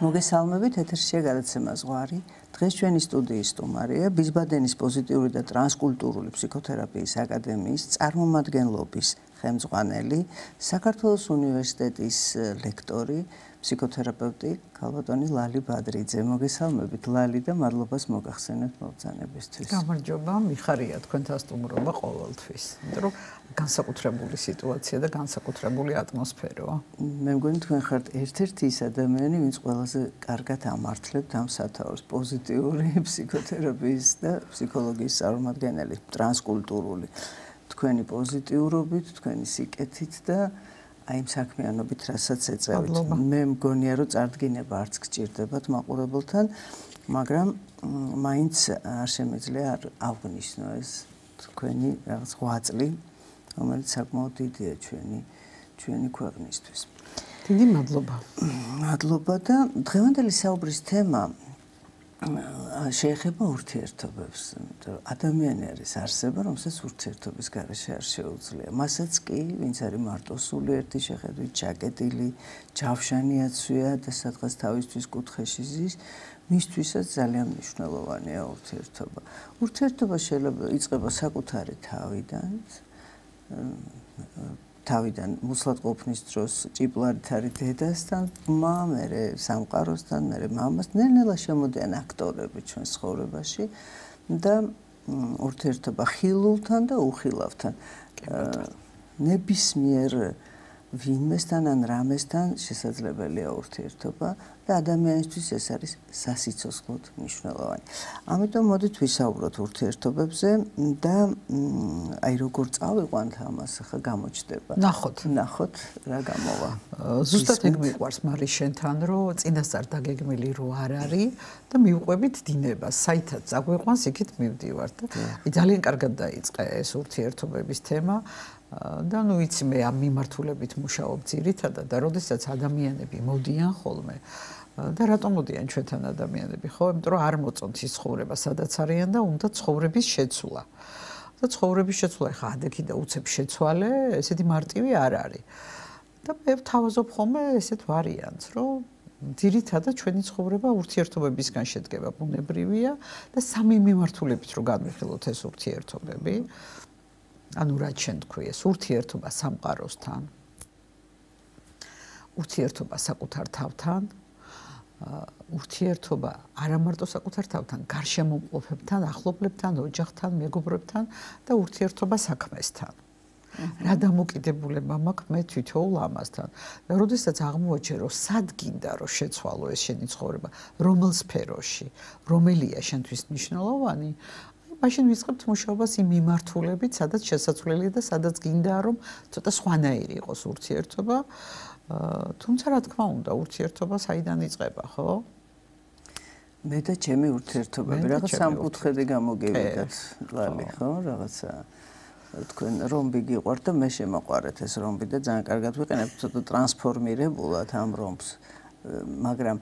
მოგესალმებით, ეთერშია გადაცემა ზღვარი. დღეს ჩვენი სტუდიის სტუმარია ბიზბადენის პოზიტიური და ტრანსკულტურული ფსიქოთერაპიის აკადემიის წარმომადგენლობის ხელმძღვანელი, საქართველოს უნივერსიტეტის ლექტორი, ფსიქოთერაპევტი ქალბატონი ლალი ბადრიძე. მოგესალმებით ლალი და მადლობას მოგახსენებთ მოგზანებისთვის. გამარჯობა, მიხარია თქვენთან სტუმრობა ყოველთვის. იმიტომ რომ განსაკუთრებული სიტუაცია და განსაკუთრებული ატმოსფეროა. მე მგონი თქვენ ხართ ერთ-ერთი ის ადამიანი, ვინც ყველაზე კარგად ამართლებთ ამ სათაურს, პოზიტიური ფსიქოთერაპიის და ფსიქოლოგიის წარმომადგენელი, ტრანსკულტურული. თქვენი პოზიტიურობით, თქვენი სიკეთით და აი იმ საქმიანობით, რასაც ეწევით. მე მგონია, რომ წარდგინება არც გჭირდებათ მაყურებელთან, მაგრამ მაინც არ შემეძლია არ აღვნიშნო ეს თქვენი რაღაც ღვაწლი, რომელიც საკმაოდ დიდია ჩვენი ქვეყნისთვის. დიდი მადლობა. მადლობა და დღევანდელი საუბრის თემა შეეხება ურთიერთობებს. ადამიანი არის არსება, რომელსაც ურთიერთობის გარეშე არ შეუძლია. მასაც კი, ვინც არის მარტოსული ერთი შეხედვით, ჩაკეტილი, ჯავშანიაცვია და სადღაც თავისთვის კუთხეში ზის, მისთვისაც ძალიან მნიშვნელოვანია ურთიერთობა. ურთიერთობა შეიძლება იწყება საკუთარი თავიდან მუსლად ყოფნის დროს ჭიპლარით არის დედასთან, მერე სამყაროსთან, მერე მამასთან, ნელ-ნელა შემოდიან აქტორები ჩვენ ცხოვრებაში და ურთიერთობა ხილულთან და უხილავთან. ნებისმიერ ვინმესთან ან რამესთან შესაძლებელია ურთიერთობა და ადამიანისთვის ეს არის სასიცოცხლოდ მნიშვნელოვანი. ამიტომ მოდით ვისაუბროთ ურთიერთობებზე და აი როგორ წავიყვანთ ამას ახლა გამოჩნდება. ნახოთ რა გამოვა. ზუსტად ეგ მიყვარს მარის შენთან, რომ წინასწარ დაგეგმილი რო არ არის და მივყვებით დინებას. საითაც წაგვიყვანს, იქით მივდივართ და ძალიან კარგად დაიწყე ეს ურთიერთობების თემა. და ნუ იცი მე ამ მიმართულებით მუშაობ ძირითადად და როდესაც ადამიანები მოდიან ხოლმე და რატომ მოდიან ჩვენთან ადამიანები ხო? იმიტომ რომ არ მოწონთ ის ცხოვრება, სადაც არიან და უნდა ცხოვრების შეცვლა. და ცხოვრების შეცვლა ხა ადექი და უცებ შეცვალე, ესეთი მარტივი არ არის. და მე ვთავაზობ ხოლმე ესეთ ვარიანტს, რომ ძირითადად ჩვენი ცხოვრება ურთიერთობებისგან შედგება, ბუნებრივია და სამი მიმართულებით რო განვიხილოთ ეს ურთიერთობები. ანუ რა ჩვენ თქვი ეს ურთიერთობა სამყაროსთან, ურთიერთობა საკუთარ თავთან, ურთიერთობა არა მარტო საკუთარ თავთან, გარშემომყოფებთან, ახლობლებთან, ოჯახთან, მეგობრებთან და ურთიერთობა საქმესთან. რა დამოკიდებულება მაქვს მე თვითოულ ამასთან. და როდესაც აღმოაჩენ, რომ სად გინდა რომ შეცვალო ეს შენი ცხოვრება, რომელ სფეროში, რომელია შენთვის მნიშვნელოვანი, მაშინ ვიწყებთ მუშაობას იმ მიმართულებით, სადაც შესაძლებელია და სადაც გინდა რომ ცოტა სხვანაირი იყოს ურთიერთობა. თუმცა რა თქმა უნდა, ურთიერთობა საიდან იწყება, ხო? მე და ჩემი ურთიერთობები რაღაც სამკუთხედი გამოგივიდათ, ლალი, ხო? რაღაცა თქვენ რომბი გიყვართ და მე შემოყვარეთ ეს რომბი და ძალიან კარგად ვიყენებ ცოტა ტრანსფორმირებულად ამ რომბს. მაგრამ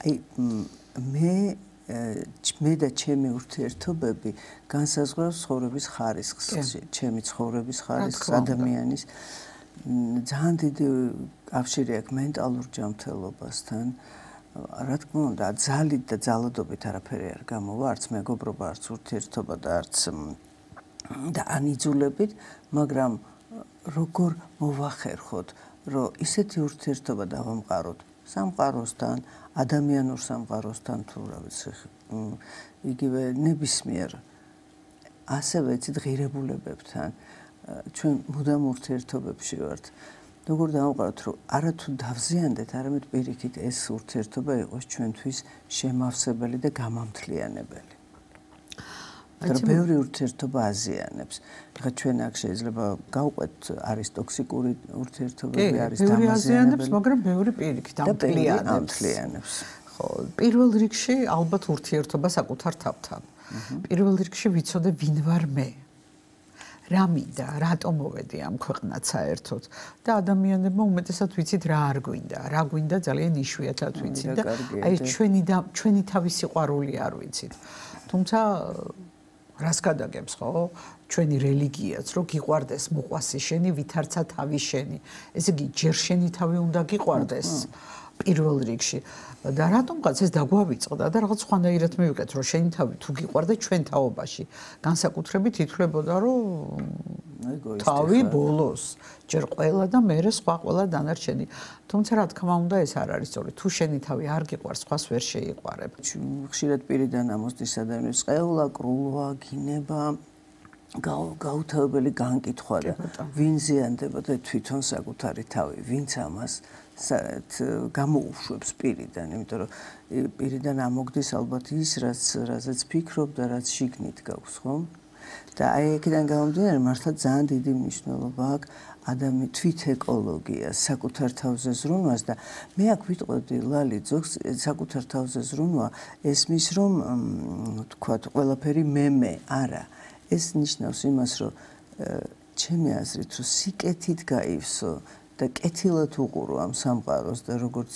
აი მე და ჩემი ურთიერთობები განსაზღვრავს ცხოვრების ხარისხს, ჩემი ცხოვრების ხარისხს, ადამიანის ძალიან დიდი კავშირი აქვს მენტალურ ჯანმრთელობასთან. რა თქმა უნდა, ძალით და ძალადობით არაფერი არ გამოვა, არც მეგობრობა, არც ურთიერთობა და არც და ანიძულებით, მაგრამ როგორ მოვახერხოთ, რომ ისეთი ურთიერთობა დავამყაროთ სამყაროსთან, ადამიანურ სამყაროსთან თუ რა ვიცი, იგივე ნებისმიერ ასევე ეცით ღირებულებებთან, ჩვენ მუდამ ურთიერთობებში ვართ. როგორ დავამყაროთ, რომ არათუ დავზიანდეთ, არამედ პირიქით ეს ურთიერთობა იყოს ჩვენთვის შემავსებელი და გამამთლიანებელი. ბევრი ურთიერთობა აზიანებს. ეხლა ჩვენ აქ შეიძლება გავყვეთ, არის ტოქსიკური ურთიერთობები, არის დამაზიანებელი. ბევრი აზიანებს, მაგრამ ბევრი პირიქით ამთლიანებს. ხო, პირველ რიგში ალბათ ურთიერთობა საკუთარ თავთან. პირველ რიგში ვიცოდე ვინ ვარ მე. რა მინდა, რატომ მოვედი ამ ქვეყნად საერთოდ და ადამიანებმა უმეტესად ვიცით რა არ გვინდა, რა გვინდა ძალიან იშვიათად ვიცით და აი ჩვენი თავის სიყვარული არ ვიცით. თუმცა რას გადაგებს ხო? ჩვენი რელიგიაც რო გიყვარდეს მოყვასი შენი, ვითარცა თავი შენი. ესე იგი ჯერ შენი თავი უნდა გიყვარდეს პირველ რიგში და რატომღაც ეს დაგვავიწყდა და რაღაც სხვანაირად მივიღეთ რომ შენი თავი თუ გიყვარდა ჩვენ თაობაში განსაკუთრებით ითვლებოდა რომ თავი ბოლოს ჯერ ყველა და მერე სხვა ყველა დანარჩენი თუმცა რა თქმა უნდა ეს არ არის სწორი თუ შენი თავი არ გიყვარს სხვას ვერ შეიყვარებ ხშირად პირიდან ამოსდის ადამიანს ყევლა კრულვა გინება გაუთავებელი განკითხვა და ვინ ზიანდება და თვითონ საკუთარი თავი ვინც ამას გამოუშვებს პირიდან იმიტომ რომ პირიდან ამოგდის ალბათ ის რაზეც ფიქრობ და რაც შიგნით გაქვს ხომ და აი აქედან გამომდინარე მართლა ძალიან დიდი მნიშვნელობა აქვს ადამიანი თვითეკოლოგიას საკუთარ თავზე ზრუნვას და მე აქ ვიტყოდი ლალი ძოგს საკუთარ თავზე ზრუნვა ესმის რომ თქვათ ყველაფერი მე არა ეს ნიშნავს იმას რომ ჩემი აზრით რომ სიკეთით გაივსო და კეთილად უყურო ამ სამყაროს და როგორც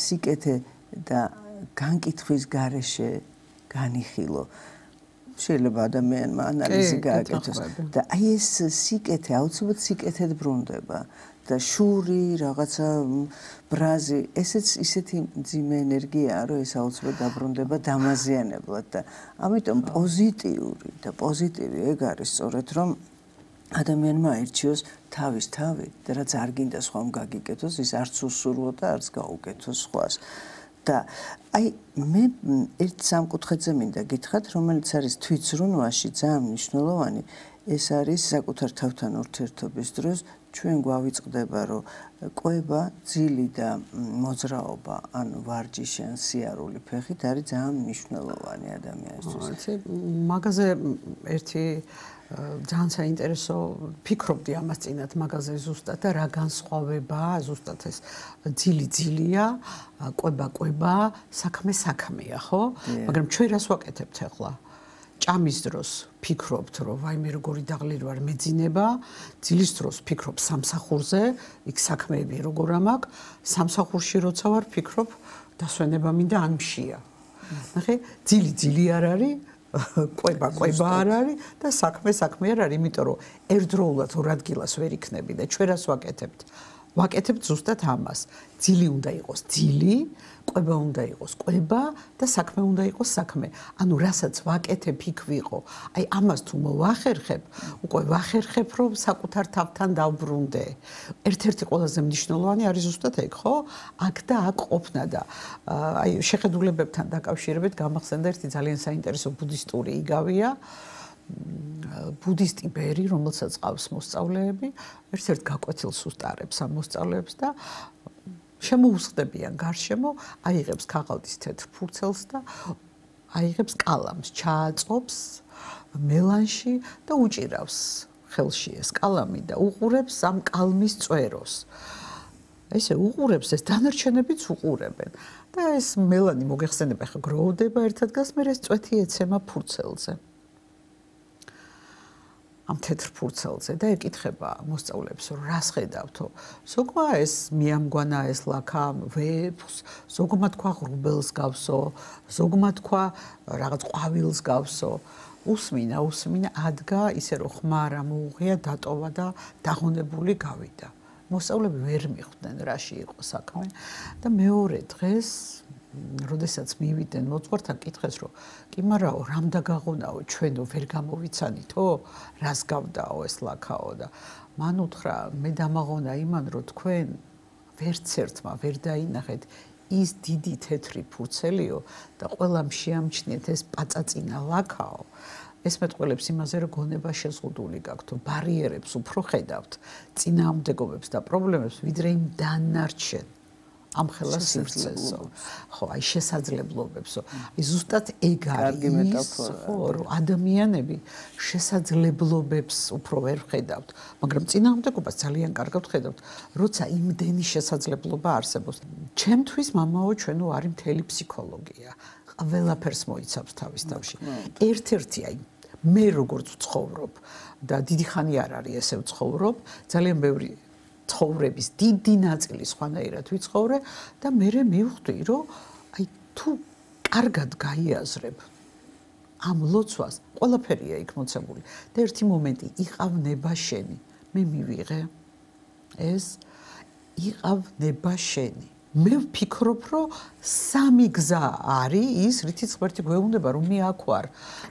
სიკეთე და განკითხვის გარეშე განიხილო შეიძლება ადამიანმა ანალიზი გააკეთოს და აი ეს სიკეთე აუცილებლად სიკეთედ ბრუნდება და შური რაღაცა ბრაზი ესეც ისეთი ძიმე ენერგიაა რომ ეს აუცილებლად დაბრუნდება დამაზიანებლად და ამიტომ პოზიტიური და პოზიტივი ეგ არის სწორედ რომ ადამიანმა აირჩიოს თავის თავი და რაც არ გინდა სხვამ გაგიკეთოს ის არც უსურვო და არც გაუკეთოს სხვას და აი მე ერთ სამკუთხედზე მინდა გითხრათ რომელიც არის თვითზრუნვაში ძალიან მნიშვნელოვანი ეს არის საკუთარ თავთან ურთიერთობის დროს ჩვენ გვავიწყდება რომ ყვება ძილი და მოძრაობა ან ვარჯიში ან სიარული ფეხით არის ძალიან მნიშვნელოვანი ადამიანისთვის მაგაზე ერთი ძალიან საინტერესო ფიქრობდი ამას წინათ მაგაზე ზუსტად და რა განსხვავებაა ზუსტად ეს ძილია ყვება საქმეა ხო მაგრამ ჩვენ რას ვაკეთებთ ახლა ჭამის დროს ფიქრობთ რომ ვაიმე როგორი დაღლილი ვარ მეძინება ძილის დროს ფიქრობ სამსახურზე იქ საქმეები როგორ ამაკ სამსახურში როცა ვარ ფიქრობ დასვენება მინდა ან მშია ნახე ძილი არ არის ყვება არ არის და საქმე არ არის იმიტომ რომ ერთდროულად ორ ადგილას ვერ იქნები და ჩვენ რას ვაკეთებთ ზუსტად ამას ძილი უნდა იყოს ძილი ყვება უნდა იყოს ყვება და საქმე უნდა იყოს საქმე ანუ რასაც ვაკეთებ იქ ვიყო აი ამას თუ მოვახერხებ უკვე ვახერხებ რომ საკუთარ თავთან დავბრუნდე ერთ-ერთი ყველაზე მნიშვნელოვანი არის ზუსტად ეგ ხო აქ და აქ ყოფნა და აი შეხედულებებთან დაკავშირებით გამახსენდა ერთი ძალიან საინტერესო ბუდისტური იგავია ბუდისტი ბერი რომელსაც ყავს მოსწავლეები ერთ-ერთ გაკვეთილს უსტარებს ამ მოსწავლეებს და შემოუსხდებიან გარშემო აიღებს ქაღალდის თეთრ ფურცელს და აიღებს კალამს ჩააწობს მელანში და უჭირავს ხელში ეს კალამი და უყურებს ამ კალმის წვეროს ესე უყურებს ეს დანარჩენებიც უყურებენ და ეს მელანი მოგეხსენება ხა გროვდება ერთ ადგილას მე ეს წვეთი ეცემა ფურცელზე ამ თეთრ ფურცელზე და ეკითხება მოსწავლეებს რომ რას ხედავთო ზოგმა ეს მიამგვანა ეს ლაქა ვებს ზოგმა თქვა ღრუბელს გავსო ზოგმა თქვა რაღაც ყვავილს გავსო უსმინა ადგა ისე რომ ხმარა მოუღია დატოვა და დაღონებული გავიდა მოსწავლეები ვერ მიხვდნენ რაში იყო საქმე და მეორე დღეს როდესაც მივიდნენ მოძღვართან კითხეს რომ კი მარაო რამ დაგაღონაო ჩვენო ვერ გამოვიცანითო რას გავდაო ეს ლაქაო და მან უთხრა მე დამაღონა იმან რომ თქვენ ვერც ერთმა ვერ დაინახეთ ის დიდი თეთრი ფურცელიო და ყველამ შეამჩნიეთ ეს პაწაწინა ლაქაო ეს მეტყველებს იმაზე რომ გონება შეზღუდული გაქვთ ბარიერებს უფრო ხედავთ წინააღმდეგობებს და პრობლემებს ვიდრე იმ დანარჩენ ამ ხელა სივრცესო ხო აი შესაძლებლობებსო აი ზუსტად ეგ არის ხო რომ ადამიანები შესაძლებლობებს უფრო ვერ ხედავთ მაგრამ წინააღმდეგობას ძალიან კარგად ხედავთ როცა იმდენი შესაძლებლობა არსებობს ჩემთვის მამაო ჩვენო არის მთელი ფსიქოლოგია ყველაფერს მოიცავს თავის თავში ერთ-ერთი აი მე როგორც ვცხოვრობ და დიდი ხანი არ არის ესე ვცხოვრობ ძალიან ბევრი ცხოვრების დიდი ნაწილი სხვანაირად ვიცხოვრე და მე მივხვდი რომ აი თუ კარგად გაიაზრებ ამ ლოცვას ყველაფერია იქ მოცემული და ერთი მომენტი იყავნება შენი მე მივიღე ეს იყავ ნება შენი. მე ვფიქრობ, რომ სამი გზა არის ის, რითიც ღმერთი გვეუბნება, რომ მე აქ ვარ.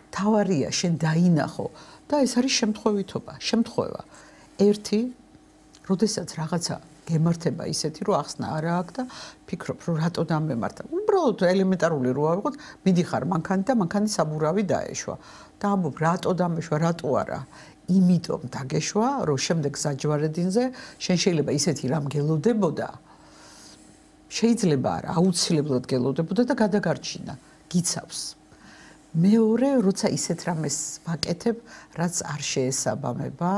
თავარია შენ დაინახო და ეს არის შემთხვევა. ერთი, როდესაც რაღაცა გემართება ისეთი, რომ ახსნა არა აქვს და ფიქრობ, რომ რატო დამემართა. უბრალოდ ელემენტარული რო ავიღოთ, მიდიხარ მანქანით და მანქანის საბურავი დაეშვა. და ამბობ, რატო დამეშვა, რატო არა? იმიტომ დაგეშვა, რომ შემდეგ საჯვარედინზე შენ შეიძლება ისეთი რამ გელოდებოდა. შეიძლება არა, აუცილებლად გელოდებოდა და გადაგარჩინა, გიცავს. მეორე, როცა ისეთ რამეს ვაკეთებ, რაც არ შეესაბამება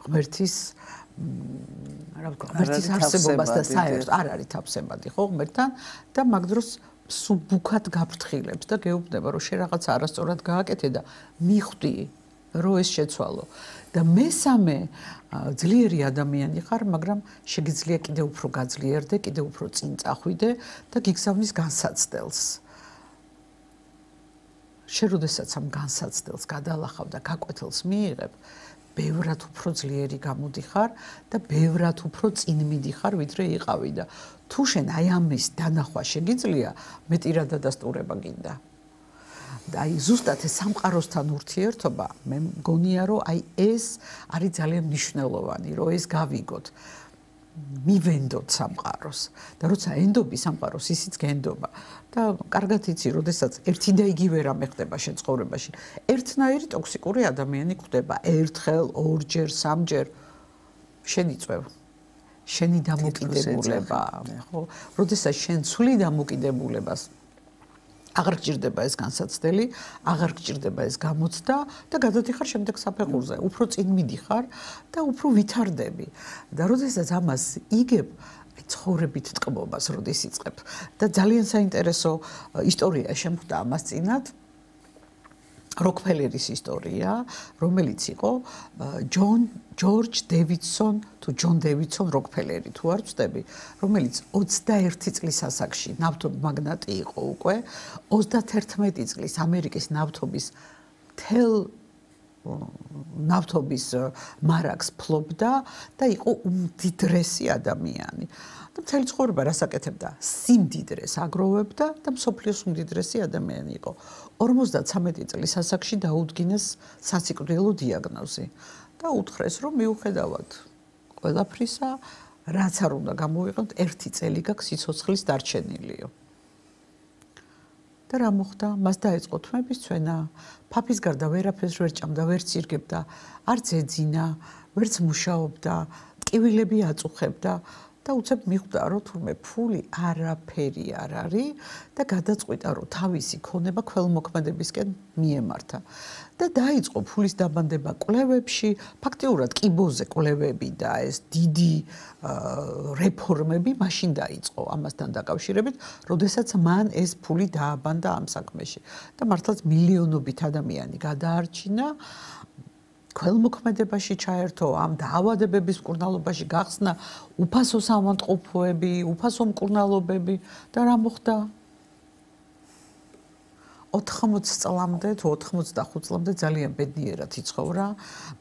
ღმერთის რა ვქო, ღმერთის არსებობას და საერთოდ არ არის თავსებადი, ხო, ღმერთთან და მაგ დროს სულ ბუქად გაფრთხილებს და გეუბნება, რომ შენ რაღაცა არასწორად გააკეთე და მიხვდი, რომ ეს შეცვალო. და მესამე ძლიერი ადამიანი ხარ, მაგრამ შეგიძლია კიდევ უფრო გაძლიერდე, კიდევ უფრო წინ წახვიდე და გიგზავნის განსაცდელს. შენ როდესაც ამ განსაცდელს გადალახავ და გაკვეთილს მიიღებ, ბევრად უფრო ძლიერი გამოდიხარ და ბევრად უფრო წინ მიდიხარ, ვიდრე იყავი და თუ შენ აი ამის დანახვა შეგიძლია, მეტირადა დასტურება გინდა. და აი ზუსტად ეს სამყაროსთან ურთიერთობა, მე მგონია, რომ აი ეს არის ძალიან მნიშვნელოვანი, რომ ეს გავიგოთ. მივენდოთ სამყაროს და როცა ენდობი სამყაროს, ისიც გენდობა. და კარგად იცი, როდესაც ერთი და იგივე რამე ხდება შენ ცხოვრებაში, ერთნაირი ტოქსიკური ადამიანი ხდება, ერთხელ, ორჯერ, სამჯერ შენ იწვევ. შენი დამოკიდებულება, ხო? როდესაც შენ ცვლი დამოკიდებულებას აღარ გჭირდება ეს განსაცდელი, აღარ გჭირდება ეს გამოცდა და გადადიხარ შემდეგ საფეხურზე. უფრო წინ მიდიხარ და უფრო ვითარდები. და როდესაც ამას იგებ, ცხოვრებით ტკბობას როდის იწყებ. და ძალიან საინტერესო ისტორია შემხვდა ამას წინათ. როკფელერის ისტორია, რომელიც იყო ჯორჯ დევიდსონ თუ ჯონ დევიდსონ როკფელერი თუ არ ვწდები, რომელიც 21 წლის ასაკში ნავთობის მაგნატი იყო უკვე, 31 წლის ამერიკის ნავთობის ნავთობის მარაგს ფლობდა და იყო უმდიდრესი ადამიანი. და მთელი ცხოვრება რას აკეთებდა? სიმდიდრეს აგროვებდა და მსოფლიოს უმდიდრესი ადამიანი იყო. 53 წლის ასაკში დაუდგინეს სასიკვდილო დიაგნოზი და უთხრეს, რომ მიუხედავად ყველაფრისა, რაც არ უნდა გამოვიყენოთ, 1 წელი გაქვს სიცოცხლის დარჩენილიო. და რა მოხდა? მას დაეწყო თმების ცვენა, ფაფის გარდა ვერაფერს ვერ ჭამდა, ვერც ირგებდა, არც ეძინა, ვერც მუშაობდა, ტკივილები აწუხებდა და უცებ მიხვდა, რომ თურმე ფული არაფერი არ არის და გადაწყვიტა, რომ თავისი ქონება ქველმოქმედებისკენ მიემართა. და დაიწყო ფულის დაბანდება კვლევებში, ფაქტიურად კიბოზე კვლევები და ეს დიდი რეფორმები მაშინ დაიწყო ამასთან დაკავშირებით, როდესაც მან ეს ფული დააბანდა ამ საქმეში. და მართლაც მილიონობით ადამიანი გადაარჩინა, ქველმოქმედებაში ჩაერთო, ამ დაავადებების მკურნალობაში გახსნა უფასო საავადმყოფოები, უფასო მკურნალობები და რა მოხდა? 80 წლამდე თუ 85 წლამდე ძალიან ბედნიერად იცხოვრა.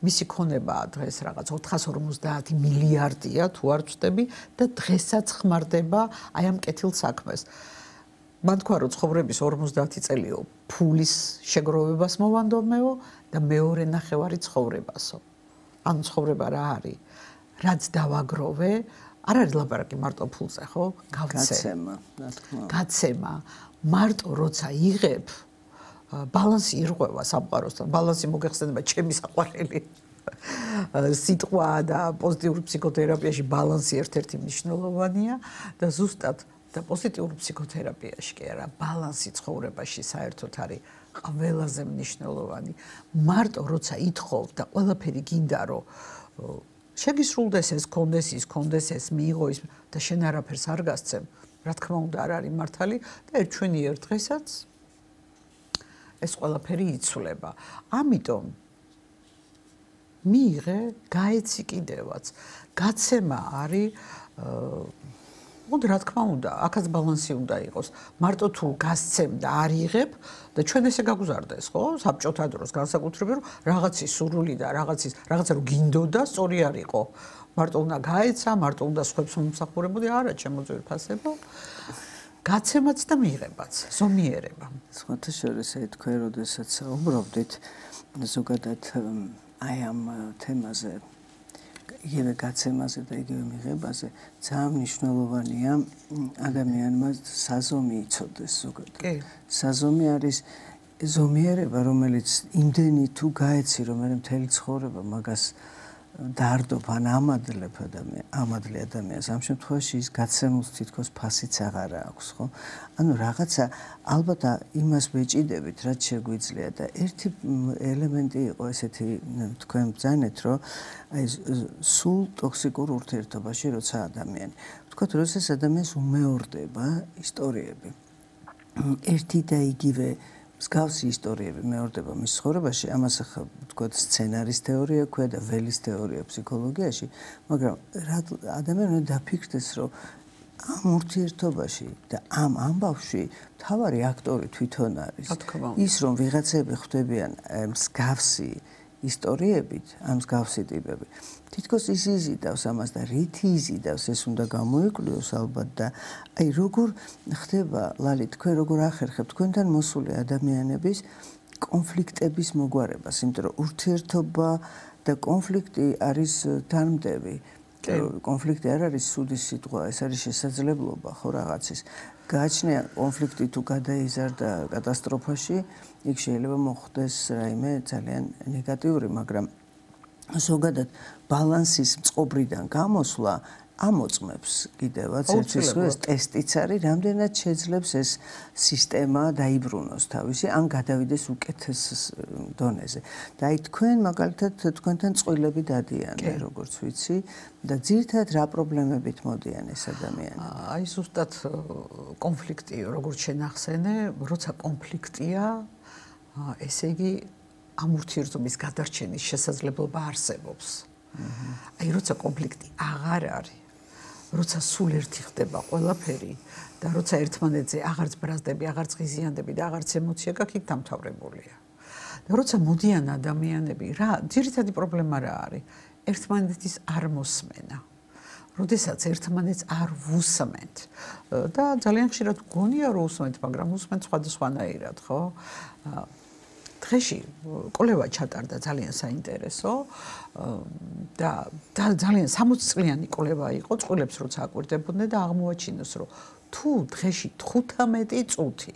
მისი ქონება დღეს რაღაც 450 მილიარდია თუ არ ვწდები და დღესაც ხმარდება აი ამ კეთილ საქმეს. მან თქვა, რომ ცხოვრების 50 წელიო ფულის შეგროვებას მოვანდომეო და მეორე ნახევარი ცხოვრებასო. ანუ ცხოვრება რა არის? რაც დავაგროვე, არ არის ლაპარაკი მარტო ფულზე, ხო? გაცემა, რა თქმა უნდა. გაცემა. მარტო როცა იღებ, ბალანსი ირღვევა სამყაროსთან. ბალანსი მოგეხსენება ჩემი საყვარელი სიტყვა და პოზიტიური ფსიქოთერაპიაში ბალანსი ერთ-ერთი მნიშვნელოვანია და ზუსტად და პოზიტიური ფსიქოთერაპიაში კი არა, ბალანსი ცხოვრებაში საერთოდ არის ყველაზე მნიშვნელოვანი. მარტო როცა ითხოვ და ყველაფერი გინდა, რომ შეგისრულდეს ეს, კონდეს ის, კონდეს ეს, მიიღო ის და შენ არაფერს არ გასცემ, რა თქმა უნდა არ არის მართალი და ერთჩვენიერ დღესაც ეს ყველაფერი იცვლება. ამიტომ მიიღე, გაეცი კიდევაც. გაცემა არის მოდ რა თქმა უნდა, აქაც ბალანსი უნდა იყოს. მარტო თუ გასცემ და არ იღებ და ჩვენ ესე გაგვზარდეს, ხო? საბჭოთა დროს განსაკუთრებით რომ რაღაცის სურვილი და რაღაცა რომ გინდოდა, სწორი არ იყო. მარტო უნდა გაეცა, მარტო უნდა სხვებს მომსახურებოდი, არა, ჩემო ძვირფასებო. გაცემაც და მიღებაც, ზომიერება. სხვათა შორის თქვენ როდესაც საუბრობდით ზოგადად აი ამ თემაზე, იგივე გაცემაზე და იგივე მიღებაზე, ძალიან მნიშვნელოვანია ადამიანმა საზომი იცოდეს ზოგადად. საზომი არის ზომიერება, რომელიც იმდენი თუ გაეცი, რომ მთელი ცხოვრება მაგას დაარდობ ან ამადლებ ადამიანს, ამ შემთხვევაში ის გაცემულს თითქოს ფასიც აღარ აქვს, ხო? ანუ რაღაცა ალბათ იმას ვეჭიდებით, რაც შეგვიძლია და ერთი ელემენტი იყო ესეთი თქვენ ბრძანეთ, რომ აი სულ ტოქსიკურ ურთიერთობაში როცა ადამიანი, ვთქვათ, როდესაც ადამიანს უმეორდება ისტორიები, ერთი და იგივე მსგავსი ისტორიები მეორდება მის ცხოვრებაში, ამას ახლა ვთქვათ სცენარის თეორია ქვია და ველის თეორია ფსიქოლოგიაში, მაგრამ ადამიანი დაფიქრდეს, რომ ამ ურთიერთობაში და ამ ამბავში მთავარი აქტორი თვითონ არის. ის რომ ვიღაცები ხვდებიან მსგავსი ისტორიებით, ამ მსგავსი ტიპები. თითქოს ის იზიდავს ამას და რითი იზიდავს, ეს უნდა გამოიკვლიოს ალბათ და აი როგორ ხდება, ლალი, თქვენ როგორ ახერხებთ თქვენთან მოსული ადამიანების კონფლიქტების მოგვარებას, იმიტომ რომ ურთიერთობა და კონფლიქტი არის თანმდები. კონფლიქტი არ არის სუდის სიტყვა, ეს არის შესაძლებლობა, ხო რაღაცის. გააჩნია კონფლიქტი თუ გადაიზარდა კატასტროფაში, იქ შეიძლება მოხდეს რაიმე ძალიან ნეგატიური, მაგრამ ზოგადად ბალანსის წყობრიდან გამოსვლა ამოწმებს კიდევაც ეს ტესტიც არის, რამდენად შეძლებს ეს სისტემა დაიბრუნოს თავისი, ან გადავიდეს უკეთეს დონეზე. და აი თქვენ მაგალითად თქვენთან წყვილები დადიან, როგორც ვიცი, და ძირითადად რა პრობლემებით მოდიან ეს ადამიანები? აი ზუსტად კონფლიქტი, როგორც შენახსენე, როცა კონფლიქტია, ესე იგი ამ ურთიერთობის გადარჩენის შესაძლებლობა არსებობს. აი როცა კონფლიქტი აღარ არის, როცა სულ ერთი ხდება ყველაფერი და როცა ერთმანეთზე აღარც ბრაზდები, აღარც ღიზიანდები და აღარც ემოცია გაქვს, იქ დამთავრებულია. და როცა მოდიან ადამიანები, რა ძირითადი პრობლემა რა არის? ერთმანეთის არ მოსმენა. როდესაც ერთმანეთს არ ვუსმენთ და ძალიან ხშირად გონია რომ უსმენთ, მაგრამ უსმენთ სხვადასხვანაირად, ხო? დღეში კვლევა ჩატარდა ძალიან საინტერესო და ძალიან 60 წლიანი კვლევა იყო, წყვილებს როცა აკვირდებოდნენ და აღმოაჩინეს, რომ თუ დღეში 15 წუთი,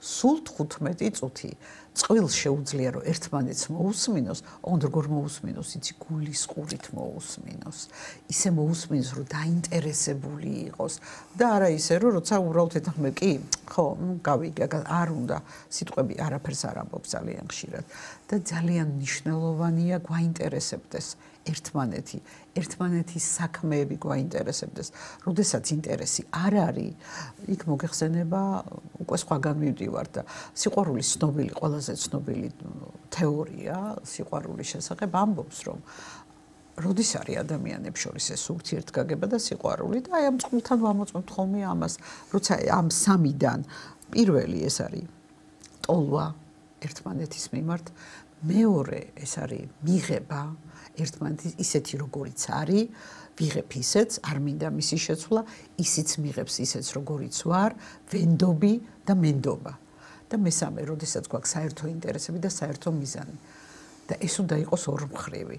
სულ 15 წუთი წყვილს შეუძლია რომ ერთმანეთს მოусმინოს, ოღონდ როგორ მოусმინოს, იცი, გულის ყურით მოусმინოს. ისე მოусმინოს, რომ დაინტერესებული იყოს და არა ისე, რომ როცა უბრალოდ ეთანხმე, კი, ხო, გავიგე, არ უნდა, სიტყვები არაფერს არ ამბობს ძალიან ხშირად და ძალიან მნიშვნელოვანია გვაინტერესებდეს ერთმანეთის საქმეები გვაინტერესებდეს. როდესაც ინტერესი არ არის, იქ მოგეხსენება უკვე სხვაგან მივდივართ და სიყვარულის ცნობილი, ყველაზე ცნობილი თეორია სიყვარულის შესახებ ამბობს, რომ როდის არის ადამიანებს შორის ეს ურთიერთგაგება და სიყვარული და აი ამ წყვილთან ვამოწმებთ ხოლმე ამას, როცა ამ სამიდან პირველი ეს არის ტოლვა ერთმანეთის მიმართ, მეორე ეს არის მიღება ერთმანეთის ისეთი როგორიც არის, ვიღებ ისეც, არ მინდა მისი შეცვლა, ისიც მიღებს ისეც როგორიც ვარ, ვენდობი და მენდობა. და მესამე, როდესაც გვაქვს საერთო ინტერესები და საერთო მიზანი. და ეს უნდა იყოს ორმხრივი.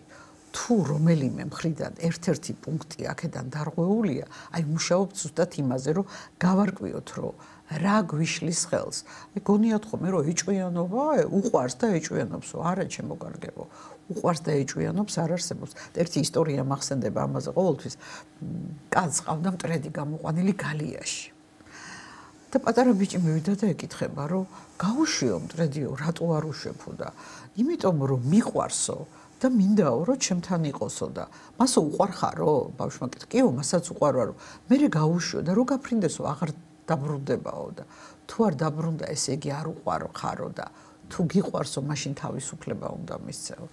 თუ რომელიმე მხრიდან ერთ-ერთი პუნქტი აქედან დარღვეულია, აი მუშაობთ ზუსტად იმაზე, რომ გავარკვიოთ, რომ რა გვიშლის ხელს. აი გონიათ ხოლმე, რომ ეჭვიანობა უყვარს და ეჭვიანობსო, არა ჩემო კარგებო. უყვარს და ეჭვიანობს არ არსებობს. ერთი ისტორია მახსენდება ამაზე ყოველთვის. კაცს ყავდა მტრედი გამოყვანილი გალიაში. და პატარა ბიჭი მივიდა და ეკითხება, რომ გაუშვიო მტრედიო, რატო არ უშვებო და იმიტომ რომ მიყვარსო და მინდაო რომ ჩემთან იყოსო და მასო უყვარხარო? ბავშვმა კითხა, კიო, მასაც უყვარვარო. მე გაუშვიო და რო გაფრინდესო აღარ დაბრუნდებაო და თუ არ დაბრუნდა, ესე იგი არ უყვარხარო და თუ გიყვარსო, მაშინ თავისუფლება უნდა მისცეო.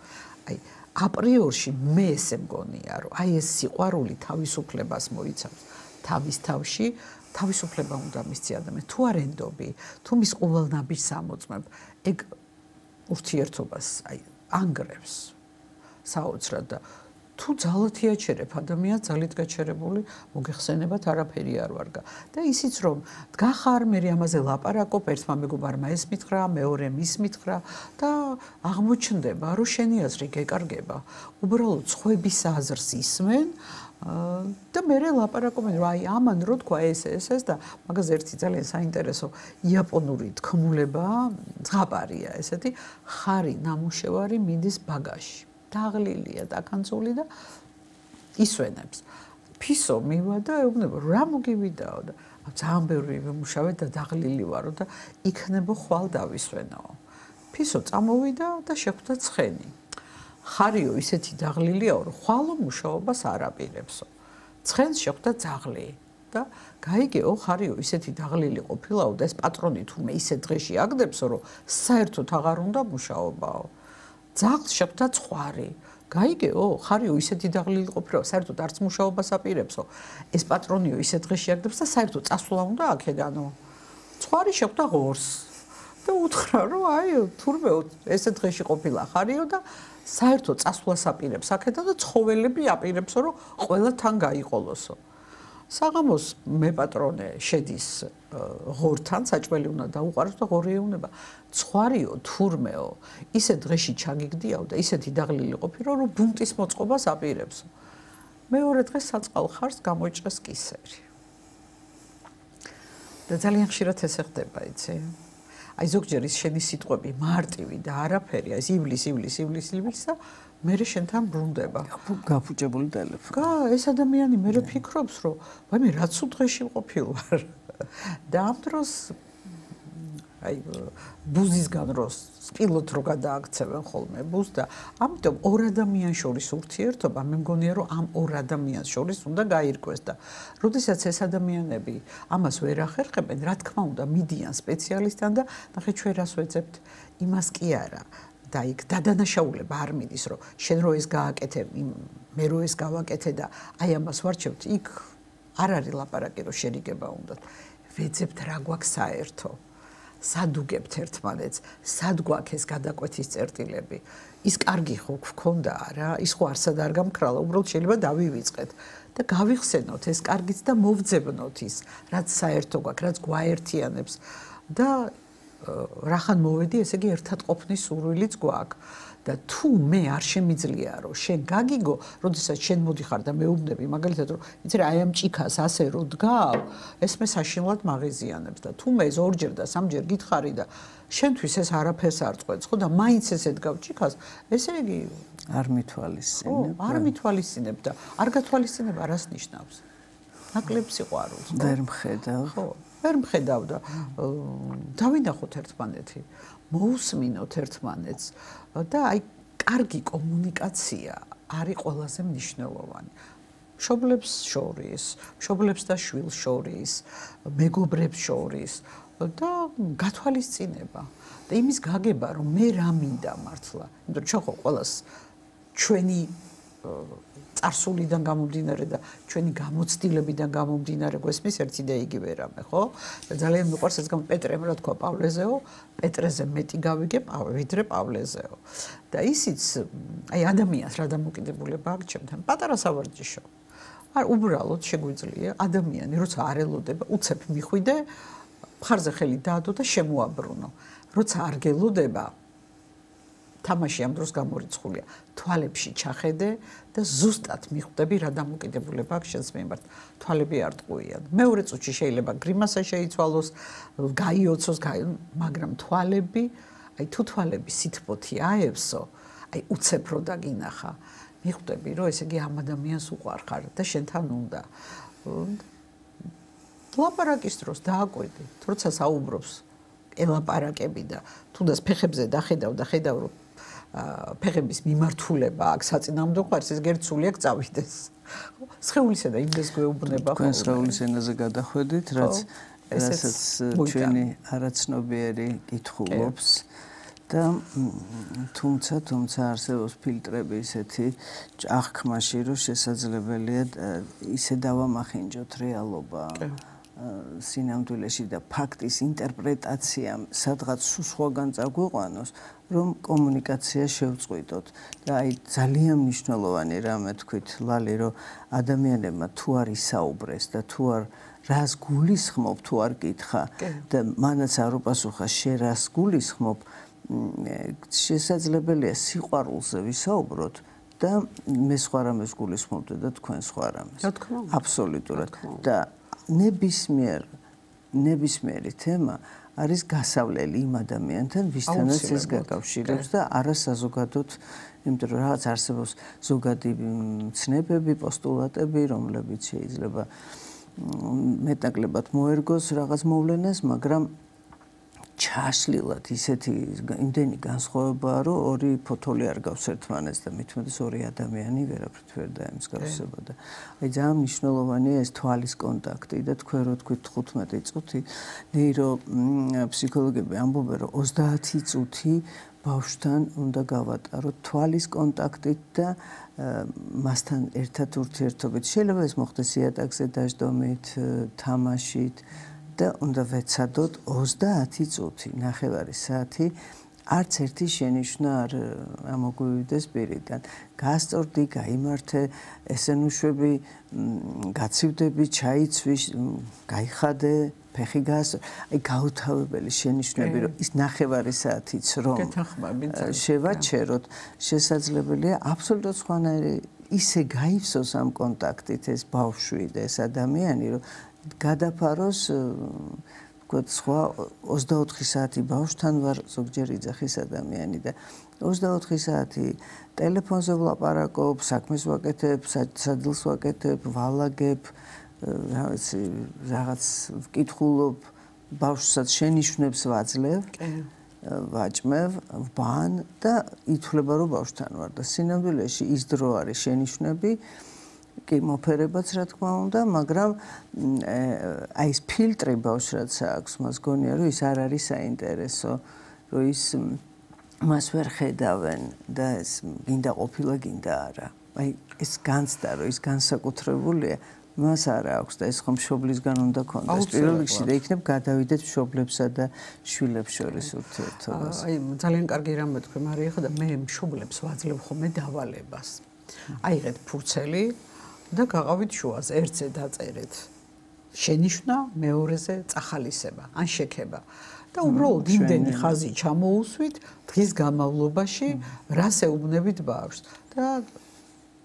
აი აპრიორში მე ესე მგონია, რომ აი ეს სიყვარული თავისუფლებას მოიცავს თავის თავში, თავისუფლება უნდა მისცე ადამიანს. თუ არ ენდობი, თუ მის ყოველნაბიჯს ამოწმებ, ეგ ურთიერთობას აი ანგრევს საოცრად და თუ ძალით იაჩერებ ადამიანს, ძალით გაჩერებული მოგეხსენებათ არაფერი არ ვარგა. და ისიც რომ დგახარ, მე ამაზე ლაპარაკობ, ერთმა მეგობარმა ეს მითხრა, მეორემ ის მითხრა და აღმოჩნდება, რომ შენი აზრი გეკარგება. უბრალოდ სხვების აზრს ისმენ და მე ლაპარაკობენ, რომ აი ამან რო თქვა ეს და მაგაზე ერთი ძალიან საინტერესო იაპონური თქმულება ზღაპარია, ესეთი ხარი ნამუშევარი მინდის ბაგაჟში. დაღლილია დაკანწული და ისვენებს. ფისო მივა და ეუბნება რა მოგივიდაო და ძალიან ბევრი მუშავე და დაღლილი ვარო და იქნებო ხვალ დავისვენაო. ფისო წამოვიდა და შეხვდა ცხენი. ხარიო ისეთი დაღლილიაო რომ ხვალო მუშაობას არ აპირებსო. ცხენს შეხვდა ძაღლი და გაიგეო ხარიო ისეთი დაღლილი ყოფილაო და ეს პატრონი თურმე ისე დღეში აგდებსო რომ საერთოდ აღარ უნდა მუშაობაო. ძაღლს შეხვდა ცხვარი. გაიგეო, ხარიო ისეთი დაღლილი ყოფილა, საერთოდ არც მუშაობას აპირებსო. ეს პატრონიო ისე დღეში აგდებს და საერთოდ წასვლა უნდა აქედანო. ცხვარი შეხვდა ღორს და უთხრა, რომ აი, თურმე ესე დღეში ყოფილა ხარიო და საერთოდ წასვლას აპირებს აქედან და ცხოველები აპირებსო, რომ ყველა თან გაიყოლოსო. საღამოს მე პატრონე შედის ღორთან, საჭველი უნდა დაუყაროს და ღორი ეუბნება. ცხვარიო, თურმეო, ისე დღეში ჩაგიგდიაო და ისეთი დაღლილი ყოფილა, რომ ბუნტის მოწყობას აპირებსო. მეორე დღეს საწყალ ხარს გამოიჭრეს კისერი. და ძალიან ხშირად ესე ხდება, იცი? აი ზოგჯერ ის შენი სიტყვები მარტივი და არაფერი, აი ივლის და მერე შენთან ბრუნდება. გაფუჭებული ტელეფონი. ეს ადამიანი მერე ფიქრობს, რომ ვაი მე რაც დღეში ყოფილ ვარ. და ამ დროს აი ბუზისგან რო სპილოთ რო გადააქცევენ ხოლმე ბუზს და ამიტომ ორ ადამიანს შორის ურთიერთობა მე მგონია რომ ამ ორ ადამიანს შორის უნდა გაირკვეს და როდესაც ეს ადამიანები ამას ვერ ახერხებენ, რა თქმა უნდა მიდიან სპეციალისტთან და ნახე ჩვენ რას ვეძებთ, იმას კი არა. და იქ დადანაშაულება არ მიდის, რომ შენ რო ეს გააკეთე, მე რო ეს გავაკეთე და აი ამას ვარჩევთ, იქ არ არის ლაპარაკი, რომ შერიგება უნდათ. ვეძებთ რა გვაქვს საერთო. სად უგებთ ერთმანეთს, სად გვაქვს ეს გადაკვეთის წერტილები. ის კარგი ხო გქონდა რა, ის ხო არსად არ გამქრალა, უბრალოდ შეიძლება დავივიწყეთ და გავიხსენოთ ეს კარგიც და მოვძებნოთ ის, რაც საერთო გვაქვს, რაც გვაერთიანებს და რახან მოვედი, ესე იგი ერთად ყოფნის სურვილიც გვაქვს. და თუ მე არ შემიძლია რომ შენ გაგიგო, როდესაც შენ მოდიხარ და მეუბნები, მაგალითად რომ იცი რა, აი ამ ჭიქას ასე რო დგავ, ეს მე საშინლად მაღიზიანებს და თუ მე ორჯერ და სამჯერ გითხარი და შენთვის ეს არაფერს არ წყვეტს, ხო და მაინც ესე დგავ ჭიქას, ესე იგი არ მithვალისწინებ. არ მithვალისწინებ და არ გათვალისწინებ არას ნიშნავს. ნაკლებ სიყვარულს. ვერ მხედავ. ხო, ვერ მხედავ და დავინახოთ ერთმანეთი. მოусმინოთ ერთმანეთს და აი კარგი კომუნიკაცია არის ყველაზე მნიშვნელოვანი. მშობლებს შორის, მშობლებს და შვილს შორის, მეგობრებს შორის და გათვალისწინება და იმის გაგება, რომ მე რა მინდა მართლა. იმიტომ რომ ჩვენ ხო ყველას ჩვენი წარსულიდან გამომდინარე და ჩვენი გამოცდილებიდან გამომდინარე გვესმის ერთი და იგივე რამე, ხო? და ძალიან მიყვარს ეს პეტრემ რა თქვა პავლეზეო, პეტრეზე მეტი გავიგებ, ვიდრე პავლეზეო. და ისიც აი ადამიანს რა დამოკიდებულება აქვს ჩემთან, პატარა სავარჯიშო. არ უბრალოდ შეგვიძლია ადამიანი როცა არ ელოდება, უცებ მიხვიდე, მხარზე ხელი დაადო და შემოაბრუნო. როცა არ გელოდება, თამაში ამ დროს გამორიცხულია. თვალებში ჩახედე და ზუსტად მიხვდები რა დამოკიდებულება აქვს შენს მიმართ. თვალები არ ტყუიან. მეორე წუთში შეიძლება გრიმასა შეიცვალოს, გაიოცოს, მაგრამ თვალები, აი თუ თვალები სითბოთი აევსო, აი უცებ რო დაგინახა, მიხვდები რომ ესე იგი ამ ადამიანს უყვარ ხარ და შენთან უნდა. ლაპარაკის დროს დააკვირდი, როცა საუბრობს ელაპარაკები და თუნდაც ფეხებზე დახედავ და ხედავ რომ ფეხების მიმართულება აქ საწინააღმდეგო არის, ეს გერცული აქ წავიდეს. სხეულისა და იმდეს გვეუბნება ხოლმე. თქვენ სხეულის ენაზე გადახვედით, რასაც ჩვენი არაცნობიერი კითხულობს და თუმცა არსებობს ფილტრები ისეთი აღქმაში, რომ შესაძლებელია ისე დავამახინჯოთ რეალობა. სინამდვილეში და ფაქტის ინტერპრეტაციამ სადღაც სხვაგან წაგვიყვანოს, რომ კომუნიკაცია შევწყვიტოთ და აი ძალიან მნიშვნელოვანი რამე თქვით ლალი, რომ ადამიანებმა თუ არ ისაუბრეს და თუ არ რას გულისხმობ თუ არ კითხა და მანაც არ უპასუხა შენ რას გულისხმობ, შესაძლებელია სიყვარულზე ვისაუბროთ და მე სხვა რამეს გულისხმობდი და თქვენ სხვა რამეს. აბსოლუტურად. და ნებისმიერი თემა არის გასავლელი იმ ადამიანთან, ვისთანაც ეს გაკავშირებს და არა საზოგადოდ, იმიტომ რომ რაღაც არსებობს ზოგადი ცნებები, პოსტულატები, რომლებიც შეიძლება მეტნაკლებად მოერგოს რაღაც მოვლენას, მაგრამ ჩაშლილად ისეთი იმდენი განსხვავებაა, რომ ორი ფოთოლი არ გავს ერთმანეთს და მithumetes ორი ადამიანი ვერაფრით ვერ დაემსგავსება და აი ძალიან მნიშვნელოვანია ეს თვალის კონტაქტი და თქვენ რო თქვით 15 წუთი ნეიროფსიქოლოგები ამბობენ რომ 30 წუთი ბავშვთან უნდა გავატაროთ თვალის კონტაქტით და მასთან ერთად ურთიერთობით. შეიძლება ეს მოხდეს იატაკზე დაждომით, თამაშით და უნდა ვეცადოთ 30 წუთი, ნახევარი საათი, არც ერთი შენიშვნა არ ამოგვივიდეს პირიდან. გასწორდი, გაიმართე, ესენუშვები, გაცივდები, ჩაიცვი, გაიხადე, ფეხი გასწორ. აი გაუთავებელი შენიშვნები, რომ ის ნახევარი საათიც რომ შევაჩეროთ, შესაძლებელია აბსოლუტურად სხვანაირი ისე გაივსოს ამ კონტაქტით ეს ბავშვი და ეს ადამიანი, რომ გადაფაროს ვთქვათ სხვა 24 საათი ბავშვთან ვარ ზოგჯერ იძახის ადამიანი და 24 საათი ტელეფონზე ვლაპარაკობ, საქმეს ვაკეთებ, სადილს ვაკეთებ, ვალაგებ, რაღაც ვკითხულობ, ბავშვსაც შენიშვნებს ვაძლევ, ვაჭმევ, ვბან და ითვლება რომ ბავშვთან ვარ და სინამდვილეში ის დრო არის შენიშვნები კი მოფერებაც რა თქმა უნდა, მაგრამ აი ეს ფილტრი ბავშვს რაც აქვს, მას გონია რომ ის არ არის საინტერესო, რომ ის მას ვერ ხედავენ და ეს გინდა ყოფილა, გინდა არა. აი ეს განცდა რომ ის განსაკუთრებულია, მას არა აქვს და ეს ხომ მშობლისგან უნდა ქონდეს პირველ რიგში და იქნებ გადავიდეთ მშობლებსა და შვილებს შორის ურთიერთობას. აი ძალიან კარგი რამე თქვი მარია ხო და მე მშობლებს ვაძლევ ხოლმე დავალებას. აიღეთ ფურცელი და გაყავით შუაზე, ერთზე დაწერეთ შენიშვნა, მეორეზე წახალისება, ან შექება. და უბრალოდ იმდენი ხაზი ჩამოუსვით დღის განმავლობაში, რას ეუბნებით ბავშვს. და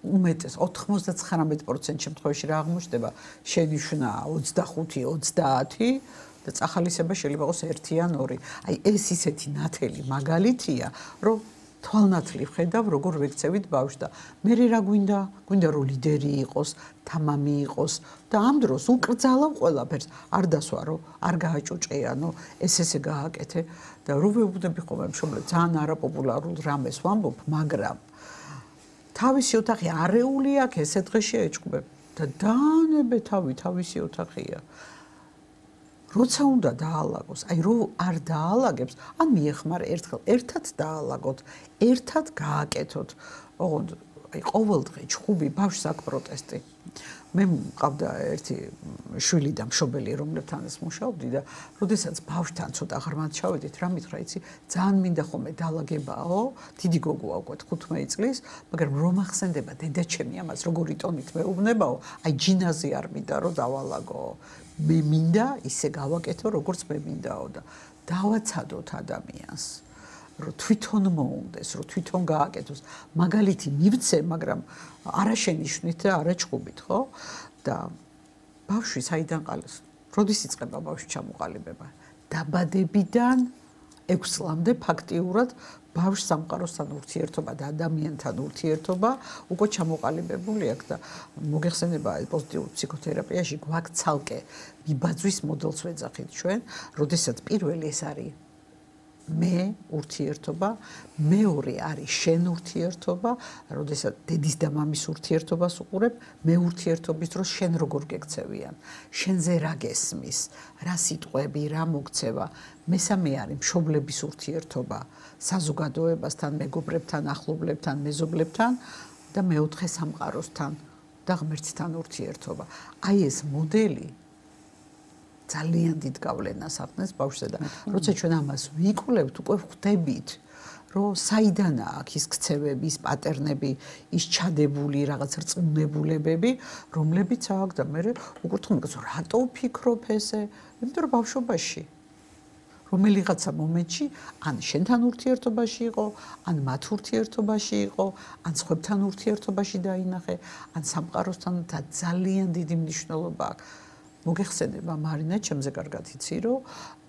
უმეტეს 99% შემთხვევაში რა აღმოჩნდება, შენიშვნა 25-30 და წახალისება შეიძლება იყოს 1 ან 2. აი ეს ისეთი ნათელი მაგალითია, რომ თვალნათლივ ხედავ როგორ ვექცევით ბავშვს და მე რა გვინდა რომ ლიდერი იყოს, თამამი იყოს და ამ დროს უკრძალავ ყველაფერს, არ დასვარო, არ გააჭუჭყიანო, ესე გააკეთე და რო ვეუბნები ხოლმე მშობლებს ძალიან არაპოპულარულ რამეს ვამბობ, მაგრამ თავისი ოთახი არეული აქვს, ესე დღეში ეჭყობებ და დაანებე თავისი ოთახია. როცა უნდა დაალაგოს, აი რო არ დაალაგებს, ან მიეხმარ ერთხელ ერთად დაალაგოთ, ერთად გააკეთოთ. ოღონდ აი ყოველდღე ჩხუბი ბავშვს აქვს პროტესტი. მე მყავდა ერთი შვილი და მშობელი, რომლებთანაც მუშაობდი და როდესაც ბავშვთან ცოტა ღრმად ჩავედით, რა მითხრა, იცი, ძალიან მინდა ხოლმე დაალაგებაო, დიდი გოგოა უკვე 15 წლის, მაგრამ რომ ახსენდება დედაჩემი ამას როგორი ტონით მეუბნებაო, აი ჯინაზე არ მინდა რომ დავალაგო. მე მინდა ისე გავაკეთო, როგორც მე მინდაო და დავაცადოთ ადამიანს, რომ თვითონ მოუნდეს, რომ თვითონ გააკეთოს. მაგალითი მივცე, მაგრამ არა შენიშვნით და არა ჭყობით, ხო? და ბავშვი საიდან ყალეს? როდის იწყება ბავშვი ჩამოყალიბება? დაბადებიდან 6 წლამდე ფაქტიურად ბავშვ სამყაროსთან ურთიერთობა და ადამიანთან ურთიერთობა უკვე ჩამოყალიბებული აქვს და მოგეხსენება პოზიტიურ ფსიქოთერაპიაში გვაქვს ცალკე მიბაძვის მოდელს ვეძახით ჩვენ, როდესაც პირველი ეს არის მე ურთიერთობა, მეორე არის შენ ურთიერთობა, როდესაც დედის და მამის ურთიერთობას უყურებ, მე ურთიერთობის დროს შენ როგორ გექცევიან, შენზე რა გესმის, რა სიტყვები, რა მოგცევა. მესამე არის მშობლების ურთიერთობა, საზოგადოებასთან, მეგობრებთან, ახლობლებთან, მეზობლებთან და მეოთხე სამყაროსთან და ღმერთთან ურთიერთობა. აი ეს მოდელი ძალიან დიდ გავლენას ახდენს ბავშვზე და როცა ჩვენ ამას ვიკვლევთ, უკვე ხვდებით, რომ საიდანაა აქ ის ქცევები, ის პატერნები, ის ჩადებული რაღაც რწმუნებულებები, რომლებიც აქვს და მე უკურთხმეს, რატო ვფიქრობ ესე? იმიტომ რომ ბავშვობაში რომელიღაცა მომენტში ან შენთან ურთიერთობაში იყო, ან მათ ურთიერთობაში იყო, ან სხვებთან ურთიერთობაში დაინახე, ან სამყაროსთან და ძალიან დიდი მნიშვნელობა აქვს. მოგეხსენება მარინა, ჩემზე კარგად იცი, რომ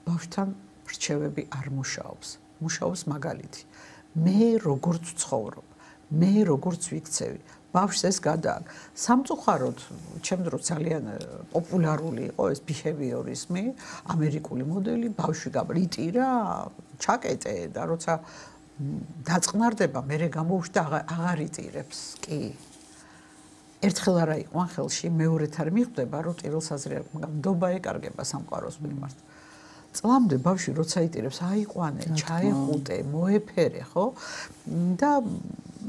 ბავშვთან რჩევები არ მუშაობს. მუშაობს მაგალითი. მე როგორც ვცხოვრობ, მე როგორც ვიქცევი. ბავშვს ეს გადააქვს. სამწუხაროდ, ჩემ დროს ძალიან პოპულარული იყო ეს ბიჰევიორიზმი, ამერიკული მოდელი, ბავშვი გაბრიტირა, ჩაკეტე და როცა დაწყნარდება, მერე გამოუშვდა აღარ იტირებს. კი. ერთხელ არა იყვან ხელში, მეორეთ არ მიხვდება, რომ ტირილს აზრი აქვს, მაგრამ ნდობა ეკარგება სამყაროს მიმართ. წლამდე ბავშვი როცა იტირებს, აიყვანე, ჩაეხუტე, მოეფერე, ხო? და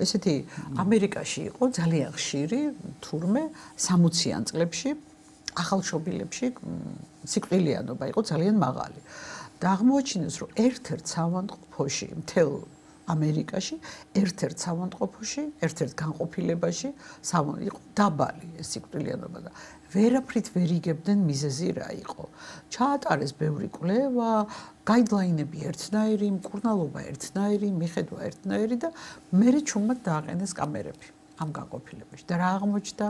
ესეთი ამერიკაში იყო ძალიან ხშირი, თურმე 60-იან წლებში, ახალშობილებში სიკვდილიანობა იყო ძალიან მაღალი. და აღმოაჩინეს, რომ ერთ-ერთ სავანტყოფოში, მთელ ამერიკაში, ერთ-ერთ სავანტყოფოში, ერთ-ერთ განყოფილებაში იყო დაბალი ეს სიკვდილიანობა და ვერაფრით ვერ იგებდნენ მიზეზი რა იყო. ჩაატარეს ბევრი კვლევა, გაიდლაინები ერთნაირი, მკურნალობა ერთნაირი, მიხედვა ერთნაირი და მერე ჩუმად დააყენეს კამერები ამ განყოფილებაში. და რა აღმოჩნდა?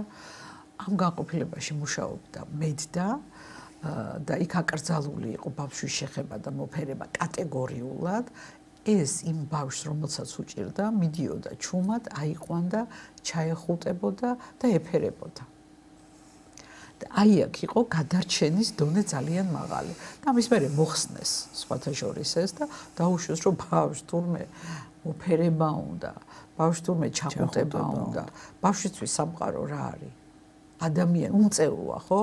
ამ განყოფილებაში მუშაობდა მედდა და იქ აკრძალული იყო ბავშვის შეხება და მოფერება კატეგორიულად. ეს იმ ბავშვს, რომელსაც უჭირდა, მიდიოდა ჩუმად, აიყვანდა, ჩაეხუტებოდა და ეფერებოდა. აი აქ იყო გადარჩენის დონე ძალიან მაღალი. და მის მერე მოხსნეს სხვათა შორის ეს და დაუშვეს, რომ ბავშვს თურმე მოფერება უნდა, ბავშვს თურმე ჩახუტება უნდა. ბავშვისთვის სამყარო რა არის? ადამიანი უმწეოა, ხო?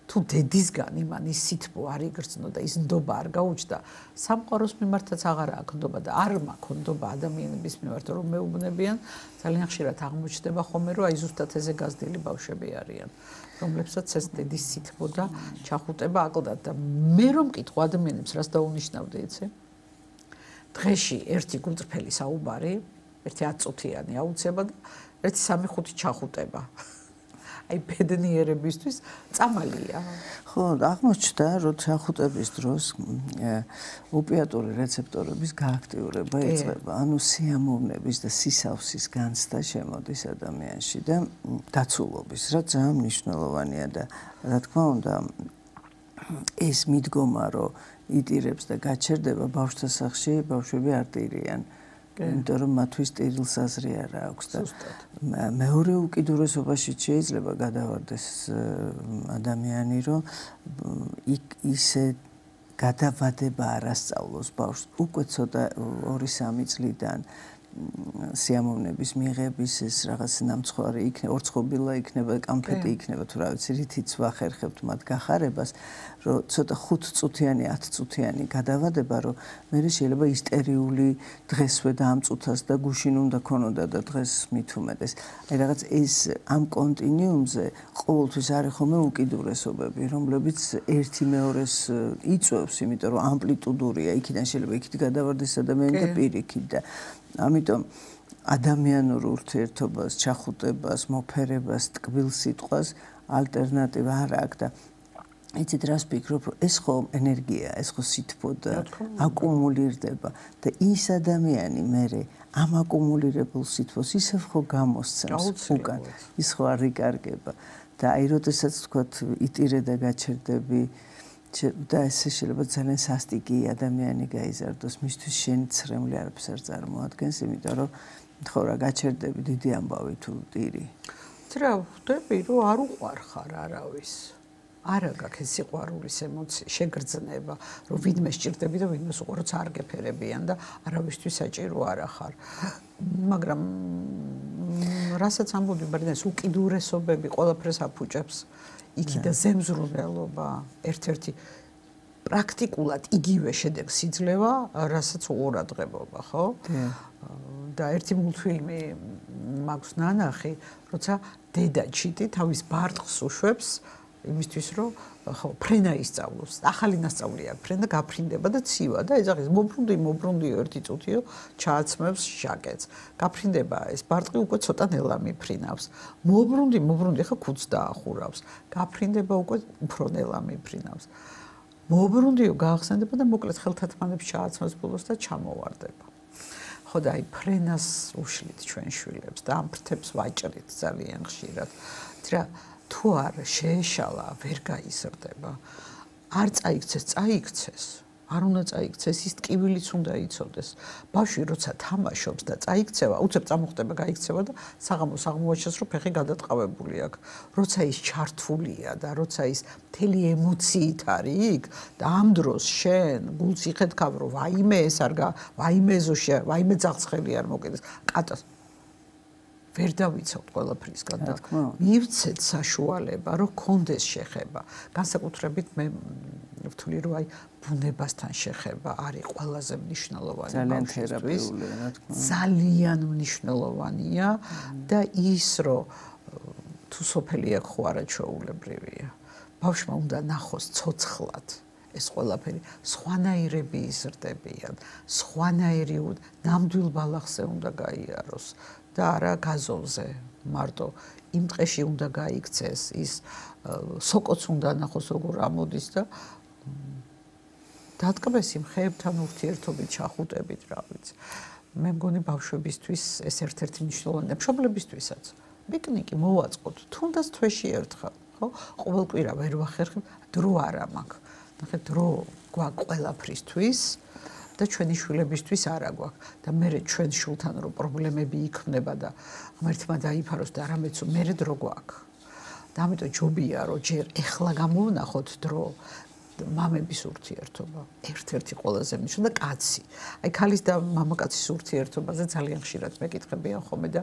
თუ დედისგან იმან ის სითბო არ იგრძნო და ის ნდობა არ გაუჩნდა, სამყაროს მიმართაც აღარ აქვს ნდობა და არ მაქვს ნდობა ადამიანების მიმართ, რომ მეუბნებიან, ძალიან ხშირად აღმოჩნდება ხოლმე, რომ აი ზუსტად ესე გაზრდილი ბავშვები არიან, რომლებსაც ეს დედის სითბო და ჩახუტება აკლდათ და მე რომ მკითხო ადამიანებს, რას დაუნიშნავდი, იცი? დღეში ერთი გულწრფელი საუბარი, ერთი 10 წუთიანი აუცება და ერთი 3-5 ჩახუტება. აი ბედნიერებისთვის წამალია. ხო, აღმოჩნდა, რომ ჩახუტების დროს ოპიატური რეცეპტორების გააქტიურება იწყება, ანუ სიამოვნების და სისავსის განცდა შემოდის ადამიანში და დაცულობის, რაც ძალიან მნიშვნელოვანია და რა თქმა უნდა, ეს მიდგომა, რომ იტირებს და გაჩერდება ბავშვთა სახლში, ბავშვები არ ტირიან. იმიტომ რომ მათთვის ტირილს აზრი არ აქვს და მეორე უკიდურესობაში შეიძლება გადავარდეს ადამიანი, რომ ისე გადავადება არასწავლოს ბავშვს უკვე ცოტა 2-3 წლიდან სიამოვნების მიღების ეს რაღაც ნამცხვარი იქნება, ორწყობილა იქნება, კამფეტი იქნება, თუ რა ვიცი, რითიც ვახერხებთ მათ გახარებას, რომ ცოტა 5 წუთიანი, 10 წუთიანი გადავადება, რომ მე შეიძლება ისტერიული დღესვე და ამ წუთას და გუშინ უნდა ქონოდა და დღეს მით უმეტეს. აი რაღაც ეს ამ კონტინიუმზე ყოველთვის არის ხოლმე უკიდურესობები, რომლებიც ერთი მეორეს იწვევს, იმიტომ რომ ამპლიტუდურია, იქიდან შეიძლება იქით გადავარდეს ადამიანი და პირიქით და ამიტომ ადამიანურ ურთიერთობას, ჩახუტებას, მოფერებას, ტკბილ სიტყვას ალტერნატივა არ აქვს და იცით რას ვფიქრობ, ეს ხო ენერგია, ეს ხო სითბო და აკუმულირდება და ის ადამიანი მერე ამ აკუმულირებულ სითბოს ისევ ხო გამოსცემს უკან, ის ხო არ იკარგება და აი როდესაც თქვათ იტირე და გაჩერდები და ესე შეიძლება ძალიან სასტიკი ადამიანი გაიზარდოს, მისთვის შენი ცრემლი არაფერს არ წარმოადგენს, იმიტომ რომ ხო რა გაჩერდები დიდი ამბავი თუ ტირი. რა ვხვდები, რომ არ უყვარხარ არავის. არა გაქვს ეს სიყვარულის ემოცია, შეგრძნება, რომ ვინმე სჭირდები და ვინმეს უყვარ, როცა არ გეფერებიან და არავისთვის საჭირო არ ახარ. მაგრამ რასაც ამბობდი, მაგრამ ეს უკიდურესობები ყველაფერს აფუჭებს. იქი და ზემზრუნველობა ერთ-ერთი პრაქტიკულად იგივე შედეგს იძლევა, რასაც უყურადღებობა, ხო? და ერთი მულტფილმი მაქვს ნანახი, როცა დედა ჩიტი თავის ბარტყს უშვებს იმისთვის რომ ხო ფრენა ისწავლოს. ახალი ნასწავლი აქვს, ფრენა გაფრინდება და ცივა და ეძახის მობრუნდი ერთი წუთიო ჩააცმევს ჟაკეტს. გაფრინდება ეს ბარტყი უკვე ცოტა ნელა მიფრინავს. მობრუნდი ხა ქუდს დაახურავს. გაფრინდება უკვე უფრო ნელა მიფრინავს. მობრუნდიო გაახსენდება და მოკლედ ხელთათმანებს ჩააცმევს ბოლოს და ჩამოვარდება. ხო და აი ფრენას უშლით ჩვენ შვილებს და ამ ფრთებს ვაჭრით ძალიან ხშირად. რა თუ არ შეეშალა, ვერ გაიზრდება. არ წაიქცეს. არ უნდა წაიქცეს, ის ტკივილიც უნდა იცოდეს. ბავშვი როცა თამაშობს და წაიქცევა, უცებ წამოხდება, გაიქცევა და საღამოაჩენს, რომ ფეხი გადატყავებული აქვს. როცა ის ჩართულია და როცა ის მთელი ემოციით არის იქ და ამ დროს შენ გულს იხეთქავ, რომ ვაიმე ეს არ ვაიმე ეზოში, ვაიმე ძაღლი არ მოკიდეს. კატას ვერ დავიცავთ ყველაფრისგან და მივცეთ საშუალება, რომ კონდეს შეხება. განსაკუთრებით მე ვთვლი, რომ აი ბუნებასთან შეხება არის ყველაზე მნიშვნელოვანი. ძალიან თერაპიულია, რა თქმა უნდა. ძალიან მნიშვნელოვანია და ის, რომ თუ სოფელი აქ ხო არაჩვეულებრივია. ბავშვმა უნდა ნახოს ცოცხლად ეს ყველაფერი, სხვანაირები იზრდებიან, სხვანაირი ნამდვილ ბალახზე უნდა გაიაროს. და არა გაზონზე მარტო იმ დღეში უნდა გაიქცეს ის სოკოც უნდა ნახოს როგორ ამოდის და დადგმეს იმ ხეებთან ურთიერთობით ჩახუტებით რა ვიცი მე მგონი ბავშვებისთვის ეს ერთ-ერთი მნიშვნელოვანია მშობლებისთვისაც პიკნიკი მოვაწყოთ თუნდაც თვეში ერთხელ ხო ყოველ კვირა ვერ ვახერხებ დრო არა მაქვს ნახეთ დრო გვაქვს ყველაფრისთვის და ჩვენი შვილებისთვის არა გვაქვს და მე ჩვენ შულთან რო პრობლემები იქმნება და ღმერთმა დაიფაროს და არამედ მე დრო გვაქვს და ამიტომ ჯობია რომ ჯერ ეხლა გამოვნახოთ დრო მამების ურთიერთობა ერთ-ერთი ყველაზე მნიშვნელოვანი და კაცი აი ქალის და მამაკაცის ურთიერთობაზე ძალიან ხშირად მეკითხებიან ხოლმე და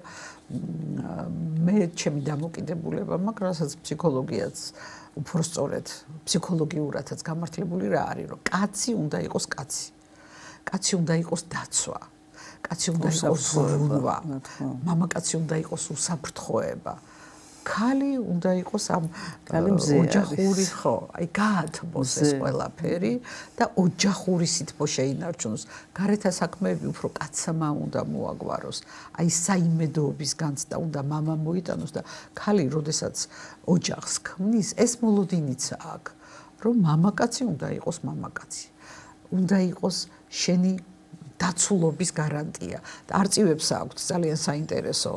მე ჩემი დამოკიდებულება მაქვს რასაც ფსიქოლოგიაც უფრო სწორედ ფსიქოლოგიურადაც გამართლებული რა არის რომ კაცი უნდა იყოს კაცი კაცი უნდა იყოს დაცვა, კაცი უნდა იყოს ზრუნვა, მამაკაცი უნდა იყოს უსაფრთხოება, ქალი უნდა იყოს ამ ოჯახური ხო, აი გაათბოს ეს ყველაფერი და ოჯახური სითბო შეინარჩუნოს. გარეთა საქმეები უფრო კაცმა უნდა მოაგვაროს. აი საიმედოობის განცდა უნდა მამა მოიტანოს და ქალი როდესაც ოჯახს ქმნის, ეს მოლოდინიც აქვს, რომ მამაკაცი უნდა იყოს მამაკაცი. უნდა იყოს შენი დაცულობის გარანტია. არწივებს აქვს ძალიან საინტერესო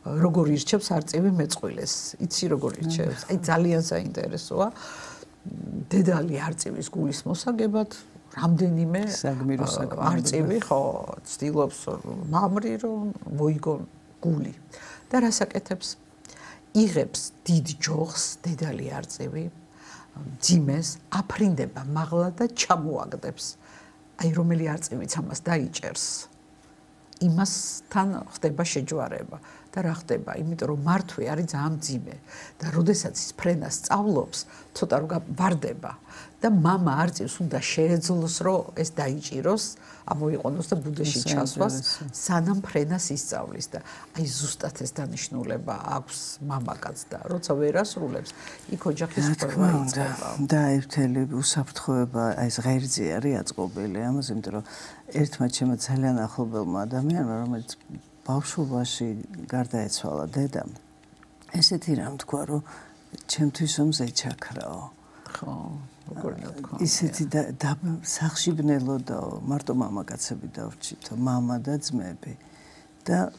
როგორ ირჩევს არწივი მეწყვილეს. იცი როგორ ირჩევს? აი ძალიან საინტერესოა. დედალი არწივის გულის მოსაგებად რამდენიმე არწივი ხო ცდილობს მამრი რომ მოიგონ გული. და რას აკეთებს? იღებს დიდ ჯოხს დედალი არწივი ძიმეს აფრინდება მაღლა და ჩამოაგდებს. აი რომელი არწივიც ამას დაიჭერს. იმასთან ხდება შეჯვარება და რა ხდება? იმიტომ რომ მართვი არის ძალიან ძიმე და როდესაც ის ფრენას სწავლობს, ცოტა რო ვარდება და მამა არწივს უნდა შეეძლოს, რომ ეს დაიჭიროს, ამოიყონოს და ბუდეში ჩასვას, სანამ ფრენას ისწავლის და აი ზუსტად ეს დანიშნულება აქვს მამაკაცს და როცა ვერ ასრულებს, იქ ოჯახის სკოლა იწყება. და ერთელი უსაფრთხოება აი ეს ღერძი არის აწყობილი ამაზე, იმიტომ რომ ერთმა ჩემო ძალიან ახლობელმა ადამიანმა, რომელიც ბავშვობაში გარდაეცვალა დედამ, ესეთი რამ თქვა, რომ ჩემთვის ომზე ჩაქრაო. ხო, როგორ თქვა. ისეთი სახში ბნელოდაო, მარტო მამაკაცები დავრჩითო, მამა და ძმები. და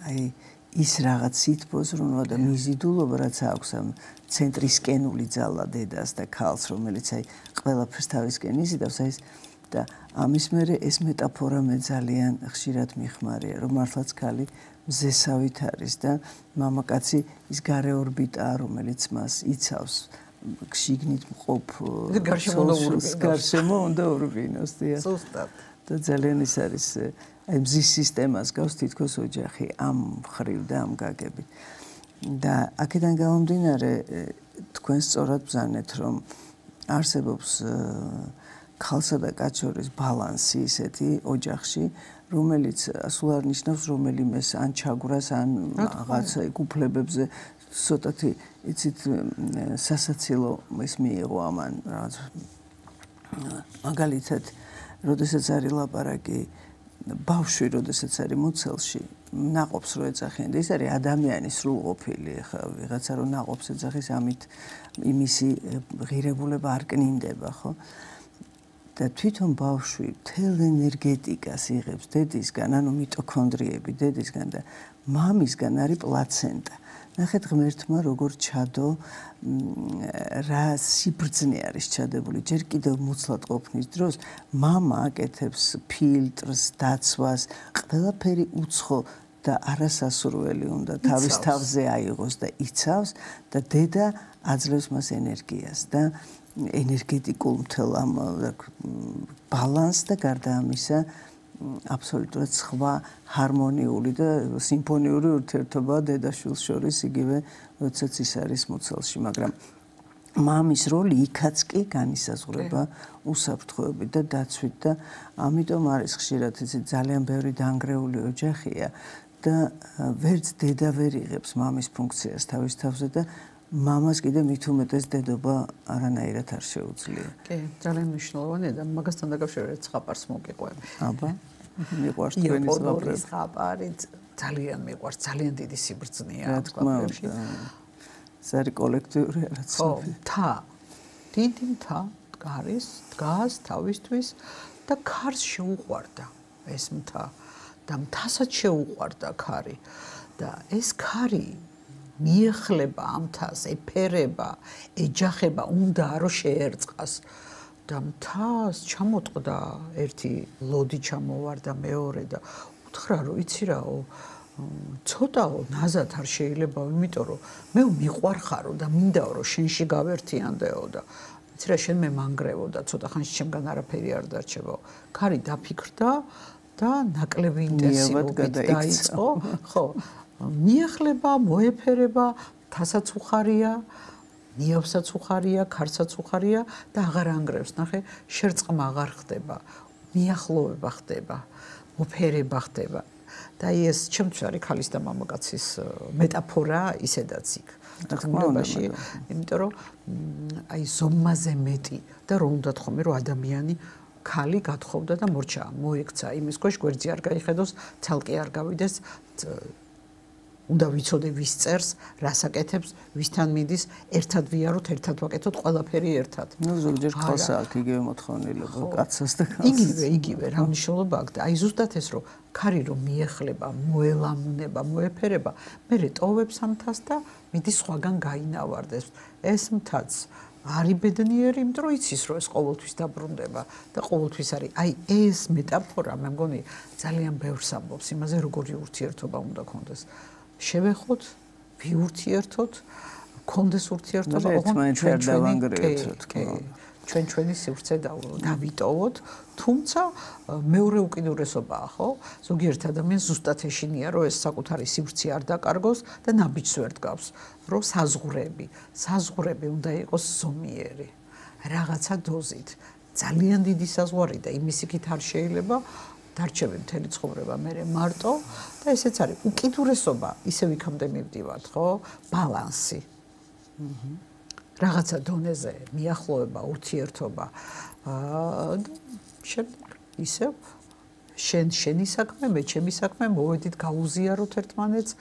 აი ის რაღაც სითბოს რონა და მიზიდულობა რაც აქვს ამ ცენტრისკენული ძალა დედას და ქალს, რომელიც აი ყველაფერს თავისკენ იზიდავს, აი და ამის მერე ეს მეტაფორა მე ძალიან ხშირად მიხმარია, რომ მართლაც ქალი მზესავით არის და მამაკაცი ის გარე ორბიტა, რომელიც მას იცავს, შიგნით მყოფ გარშემო უნდა ურბინოს, დიახ. ზუსტად. და ძალიან ის არის აი მზის სისტემას გავს თითქოს ოჯახი ამ ხრივ და ამ გაგებით. და აქედან გამომდინარე თქვენ სწორად ბრძანეთ, რომ არსებობს ქალსა და კაცს შორის ბალანსი ისეთი ოჯახში, რომელიც სულ არ ნიშნავს რომელიმეს ან ჩაგვრას ან რაღაცა უფლებებზე ცოტათი იცით სასაცილო ის მიიღო ამან რაღაც მაგალითად როდესაც არის ლაპარაკი ბავშვი როდესაც არის მუცელში ნაყოფს რო ეძახიან და ის არის ადამიანის სრულყოფილი ხა ვიღაცა რო ნაყოფს ეძახის ამით იმისი ღირებულება არ კნინდება ხო და თვითონ ბავშვი მთელ ენერგეტიკას იღებს დედისგან ანუ მიტოქონდრიები დედისგან და მამისგან არის პლაცენტა ნახეთ ღმერთმა როგორ ჩადო რა სიბრძნე არის ჩადებული ჯერ კიდევ მუცლად ყოფნის დროს მამა აკეთებს ფილტრს დაცვას ყველაფერი უცხო და არასასურველი უნდა თავის თავზე აიღოს და იცავს და დედა აძლევს მას ენერგიას და ენერგეტიკულ მთელ ამ ბალანსს და გარდა ამისა აბსოლუტურად სხვა ჰარმონიული და სიმფონიური ურთიერთობა დედა-შვილს შორის იგივე როდესაც ის არის მუცელში მაგრამ მამის როლი იქაც კი განისაზღვრება უსაფრთხოებით და დაცვით და ამიტომ არის ხშირად იცი ძალიან ბევრი დანგრეული ოჯახია და ვერც დედა ვერ იღებს მამის ფუნქციას თავის თავზე და მამას კიდე მით უმეტეს დედობა არანაირად არ შეუძლია. კი, ძალიან მნიშვნელოვანია და მაგასთან დაკავშირებით ზღაპარს მოგიყვები. აბა, მიყვარს თქვენი ზღაპარი. ზღაპარი ძალიან მიყვარს, ძალიან დიდი სიბრძნეა ამ ზღაპარში. ზარი კოლექტიური რაც. ხო, მთა. დიდი მთა დგას თავისთვის და ქარს შეუყვარდა ეს მთა და მთასაც შეუყვარდა ქარი და ეს ქარი მიეხლება ამ მთას, ეფერება, ეჯახება, უნდა რომ შეერწყას და მთას ჩამოტყდა ერთი ლოდი ჩამოვარდა მეორე და უთხრა რომ იცი რაო ცოტაო ნაზად არ შეიძლება იმიტომ რომ მე მიყვარხარო და მინდაო რომ შენში გავერთიანდეო და იცი რა შენ მე მანგრევო და ცოტა ხანში ჩემგან არაფერი არ დარჩებაო ქარი დაფიქრდა და ნაკლები ინტენსივობით დაიწყო ხო მიეხლება, მოეფერება, თასაც უხარია, ნიავსაც უხარია, ქარსაც უხარია და აღარ ანგრევს. ნახე, შერწყმა აღარ ხდება, მიახლოვება ხდება, მოფერება ხდება. და ეს ჩემთვის არის ქალის და მამაკაცის მეტაფორა ისედაც იქ. თქმულებაში, იმიტომ რომ აი ზომაზე მეტი და რომ უნდა თქომი რომ ადამიანი ქალი გათხოვდა და მორჩა, მოიქცა იმის ქვეშ გვერდზე არ გაიხედოს, ცალკე არ გავიდეს უნდა ვიცოდე ვის წერს, რას აკეთებს, ვისთან მიდის, ერთად ვიაროთ, ერთად ვაკეთოთ, ყველაფერი ერთად. ნუ ზოგჯერ ხალხს აქვს იგივე მოთხოვნილება, კაცას და ქალს. იგივე, რა მნიშვნელობა აქვს და აი ზუსტად ეს რომ ქარი რომ მიეხლება, მოელამუნება, მოეფერება, მერე ტოვებს ამ მთას და მიდის სხვაგან გაინავარდეს. ეს მთაც არის ბედნიერი, იმიტომ რომ იცის რომ ეს ყოველთვის დაბრუნდება და ყოველთვის არის. აი ეს მეტაფორა მე მგონი ძალიან ბევრს ამბობს იმაზე როგორი ურთიერთობა უნდა გქონდეს. შევეხოთ, ვიურთიერთოთ, გქონდეს ურთიერთობა, ოღონდ ჩვენ დავანგრევთ, ჩვენ ჩვენი სივრცე დავიტოვოთ, თუმცა მეორე უკიდურესობაა, ხო? ზოგიერთ ადამიანს ზუსტად ეშინია, რომ ეს საკუთარი სივრცე არ დაკარგოს და ნაბიჯს ვერ დგავს, რომ საზღვრები უნდა იყოს ზომიერი, რაღაცა დოზით. ძალიან დიდი საზღვარი და იმის იქით არ შეიძლება დარჩები მთელი ცხოვრება მე მარტო და ესეც არის უკიდურესობა ისევ იქამდე მივდივართ ხო ბალანსი რაღაცა დონეზე მიახლოება ურთიერთობა შემდეგ ისევ შენი საქმე მე ჩემი საქმე მოვედით გავუზიაროთ ერთმანეთს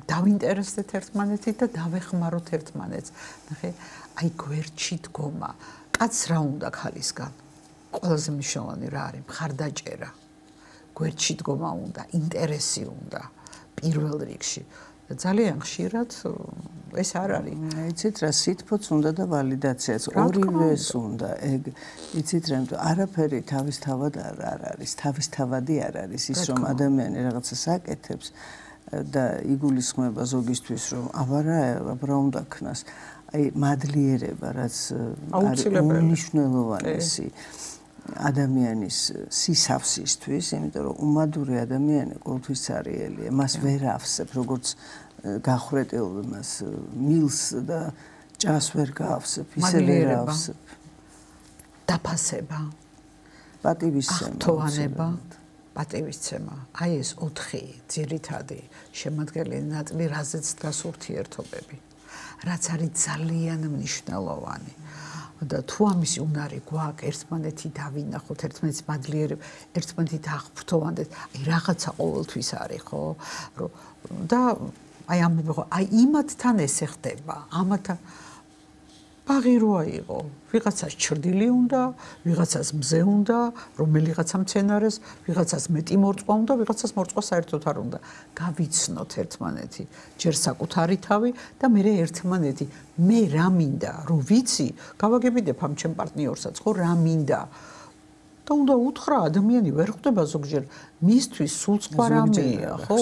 დავინტერესდეთ ერთმანეთით და დავეხმაროთ ერთმანეთს ნახე აი გვერდში დგომა კაც რა უნდა ხალისგან ყველაზე მნიშვნელოვანი რა არის მხარდაჭერა გვერდში დგომა უნდა ინტერესი უნდა პირველ რიგში და ძალიან ხშირად ეს არ არის იცით რა სითბოც უნდა და ვალიდაციაც ორივეს უნდა ეგ იცით რა არაფერი თავისთავად არ არის თავისთავადი არ არის ის რომ ადამიანი რაღაცას აკეთებს და იგულისხმება ზოგისთვის რომ აბა უნდა ქნას აი მადლიერება რაც არის უნიშნელოვანესი ადამიანის სისავსისთვის, იმიტომ რომ უმადური ადამიანი ყოველთვის ცარიელია, მას ვერ ავსებ, როგორც გახრეტილ მას მილს და ჭას ვერ გავსებ, ისე ვერ ავსებ. დაფასება, პატივისცემა, ახტოვანება, პატივისცემა, აი ეს 4 ძირითადი შემადგენელი ნაწილი, რაზეც დგას ურთიერთობები, რაც არის ძალიან მნიშვნელოვანი. და თუ ამისი უნარი გვაქვს, ერთმანეთი დავინახოთ, ერთმანეთის მადლიერებ, ერთმანეთი დააღვფრთოვანდეთ, აი რაღაცა ყოველთვის არის, ხო? და აი ამბობ, აი იმათთან ესე ხდება, ამათან ბაღი როა იყო, ვიღაცას ჩრდილი უნდა, ვიღაცას მზე უნდა, რომელიღაცა მცენარეს, ვიღაცას მეტი მორწყვა უნდა, ვიღაცას მორწყვა საერთოდ არ უნდა. გავიცნოთ ერთმანეთი, ჯერ საკუთარი თავი და მე ერთმანეთი, მე რა მინდა, რომ ვიცი, გავაგებიდებ ამ ჩემ პარტნიორსაც, ხო, რა მინდა. და უნდა უთხრა, ადამიანი ვერ ხვდება ზოგჯერ მისთვის სულ სხვა რამეა, ხო?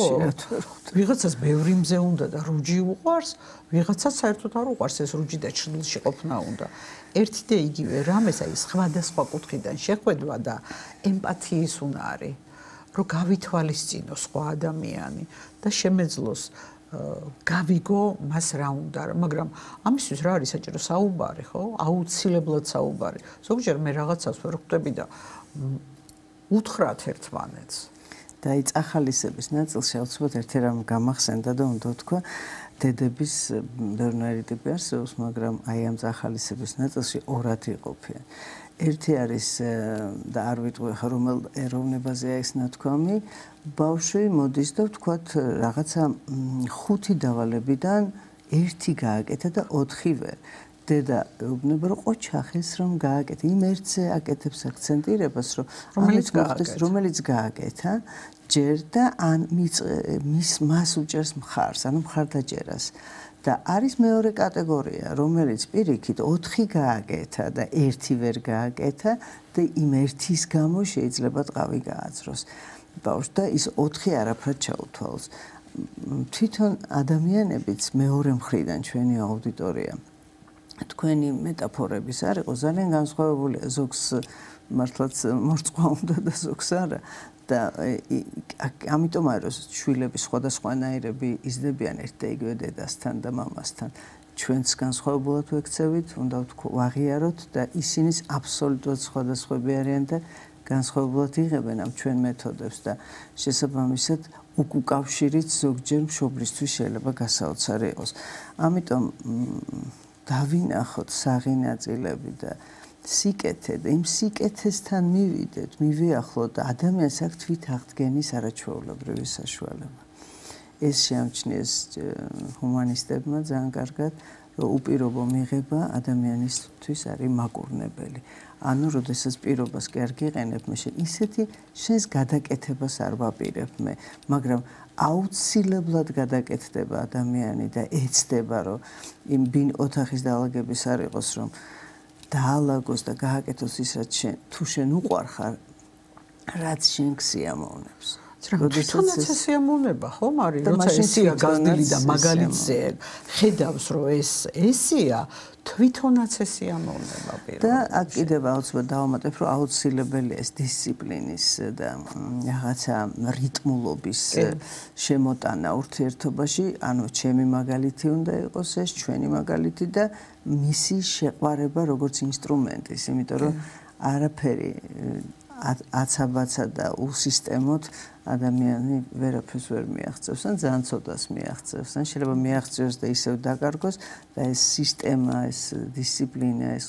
ვიღაცას ბევრი მზე უნდა და რუჯი უყვარს, ვიღაცას საერთოდ არ უყვარს ეს რუჯი და ჩრდილში ყოფნა უნდა. ერთი და იგივე რამეს, აი სხვადასხვა კუთხიდან შეხვედრა და ემპათიის უნარი, რომ გავითვალისწინო სხვა ადამიანი და შემეძლოს გავიგო მას რა უნდა, მაგრამ ამისთვის რა არის საჭირო საუბარი, ხო? აუცილებლად საუბარი. ზოგჯერ მე რაღაცას ვერ ხვდები და უთხრათ ერთმანეთს. და აი წახალისების ნაწილში აუცილებლად ერთი რამ გამახსენდა და უნდა თქვა, დედების ბევრი ტიპი არსებობს, მაგრამ აი ამ წახალისების ნაწილში ორად იყოფიან. ერთი არის და არ ვიტყვი ხა რომელ ეროვნებაზეა ეს ნათქვამი, ბავშვი მოდის და ვთქვათ რაღაცა 5 დავალებიდან 1 გააკეთა და 4 ვერ. დედა ეუბნება რომ ყოჩახეს რომ გააკეთე, იმ ერთზე აკეთებს აქცენტირებას, რომ რომელიც გააკეთა, ჯერ და ან მას უჭერს მხარს, ანუ მხარდაჭერას. და არის მეორე კატეგორია, რომელიც პირიქით 4 გააკეთა და 1 ვერ გააკეთა და იმ ერთის გამო შეიძლება ტყავი გააძროს. ბავშვს და ის 4 არაფრად ჩაუთვალოს. თვითონ ადამიანებიც მეორე მხრიდან ჩვენი აუდიტორია თქვენი მეტაფორების არ იყო ძალიან განსხვავებულია, ზოგს მართლაც მორწყვა უნდა და ზოგს არა. და ამიტომ არის შვილები სხვადასხვანაირები იზრდებიან ერთ და იგივე დედასთან და მამასთან. ჩვენც განსხვავებულად ვექცევით, უნდა ვაღიაროთ და ისინიც აბსოლუტურად სხვადასხვები არიან და განსხვავებულად იღებენ ამ ჩვენ მეთოდებს და შესაბამისად უკავშირით ზოგჯერ მშობლისთვის შეიძლება გასაოცარი იყოს. ამიტომ დავინახოთ საღი ნაწილები და სიკეთე და იმ სიკეთესთან მივიდეთ, მივიახლოთ და ადამიანს აქვს თვით აღდგენის არაჩვეულებრივი საშუალება. ეს შეამჩნიეს ჰუმანისტებმა ძალიან კარგად, რომ უპირობო მიღება ადამიანისთვის არის მაკურნებელი. ანუ, როდესაც პირობას კი არ გიყენებ, მე ისეთი შენს გადაკეთებას არ ვაპირებ მე, მაგრამ აუცილებლად გადაკეთდება ადამიანი და ეცდება, რომ იმ ბინ ოთახის დაალაგების არ იყოს, რომ დაალაგოს და გააკეთოს ის, რაც შენ თუ შენ უყვარ ხარ, რაც შენ გსიამოვნებს. როდესაც ეს სიამოვნება, ხო, მაგრამ როცა ესია გაზრდილი და მაგალითზე ხედავს, რომ ესია, თვითონაც ეს სიამოვნება პირობებში. და აქ კიდევ აუცილებლად დავამატებ, რომ აუცილებელია ეს დისციპლინის და რაღაცა რიტმულობის შემოტანა ურთიერთობაში, ანუ ჩემი მაგალითი უნდა იყოს ეს, ჩვენი მაგალითი და მისი შეყვარება როგორც ინსტრუმენტის, იმიტომ რომ არაფერი აცაბაცა და უსისტემოდ ადამიანი ვერაფერს ვერ მიაღწევს, ან ძალიან ცოტას მიაღწევს, ან შეიძლება მიაღწევს და ისევ დაკარგოს და ეს სისტემა, ეს დისციპლინა, ეს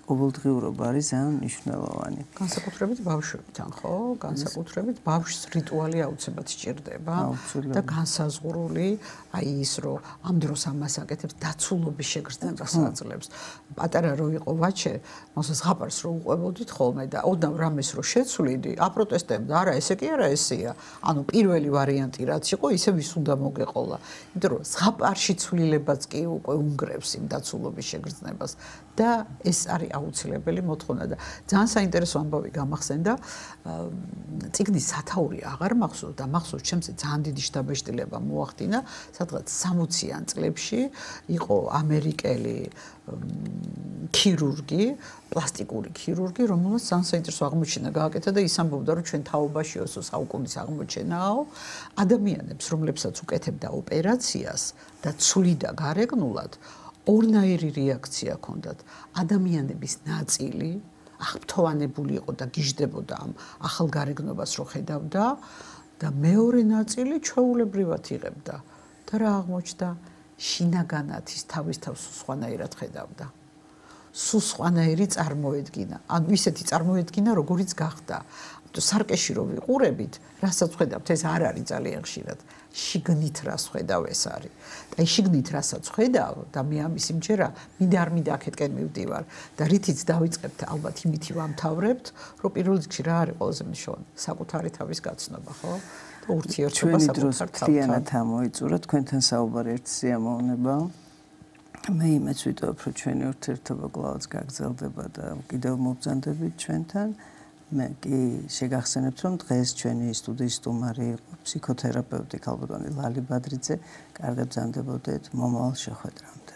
ყოველდღიურობა არის ძალიან მნიშვნელოვანი. განსაკუთრებით ბავშვებთან, ხო? განსაკუთრებით ბავშვს რიტუალი აუცილებლად სჭირდება და განსაზღვრული, აი ის რომ ამ დროს ამას აკეთებს, დაცულობის შეგრძნებას აძლევს. პატარა რო იყო ვაჩე, მოსას ზღაპარს რო უყვებოდით ხოლმე და ოდნავ რამეს რო შეცვლიდი, აპროტესტებდა, არა, ესე კი არა ესეა. ანუ პირველი ვარიანტი რაც იყო, ისე ვის უნდა მოგეყოლა. იმიტომ რომ ზღაპარში ცვლილებაც კი უკვე უნგრევს იმ დაცულობის შეგრძნებას და ეს არის აუცილებელი მოთხოვნა და ძალიან საინტერესო ამბავი გამახსენდა. წიგნის სათაური აღარ მახსოვს და მახსოვს ჩემს ძალიან დიდი შთაბეჭდილება მოახდინა, სადღაც 60-იან წლებში იყო ამერიკელი ქირურგი, პლასტიკური ქირურგი, რომელსაც ძალიან საინტერესო აღმოჩენა გააკეთა და ის ამბობდა, რომ ჩვენ თაობაში ოსო საუკუნის აღმოჩენაო, ადამიანებს, რომლებსაც უკეთებდა ოპერაციას და ცვლიდა გარეგნულად ორნაირი რეაქცია ჰქონდათ. ადამიანების ნაწილი, აღფრთოვანებული იყო და გიждდებოდა ამ ახალ გარეგნობას რო ხედავდა და მეორე ნაწილი ჩვეულებრივად იღებდა და რა აღმოჩნდა შინაგანად ის თავის თავს სხვანაირად ხედავდა სულ სხვანაირი წარმოედგინა ანუ ისეთი წარმოედგინა როგორიც გახდა სარკეში რო ვიყურებით რასაც ხედავთ ეს არ არის ძალიან ხშირად შიგნით რას ხედავ ეს არის და აი შიგნით რასაც ხედავ და მე ამის იმჯერა მინდა არ მინდა აქეთკენ მივდივარ და რითიც დავიწყებთ ალბათ იმითი ვამთავრებთ რომ პირველ რიგში რა არის ყველაზე მნიშვნელოვანი საკუთარი თავის გაცნობა ხო და ურთიერთობა საკუთარ თავთან ამოიწურა თქვენთან საუბარი ერთ სიამოვნებაა მე იმეც ვიტყობ რომ ჩვენი ურთიერთობა კვლავაც გაგრძელდება და კიდევ მობრძანდებით ჩვენთან მე კი შეგახსენებთ რომ დღეს ჩვენი სტუდიის სტუმარი იყო ფსიქოთერაპევტი ქალბატონი ლალი ბადრიძე კარგად ბრძანდებოდეთ მომავალ შეხვედრამდე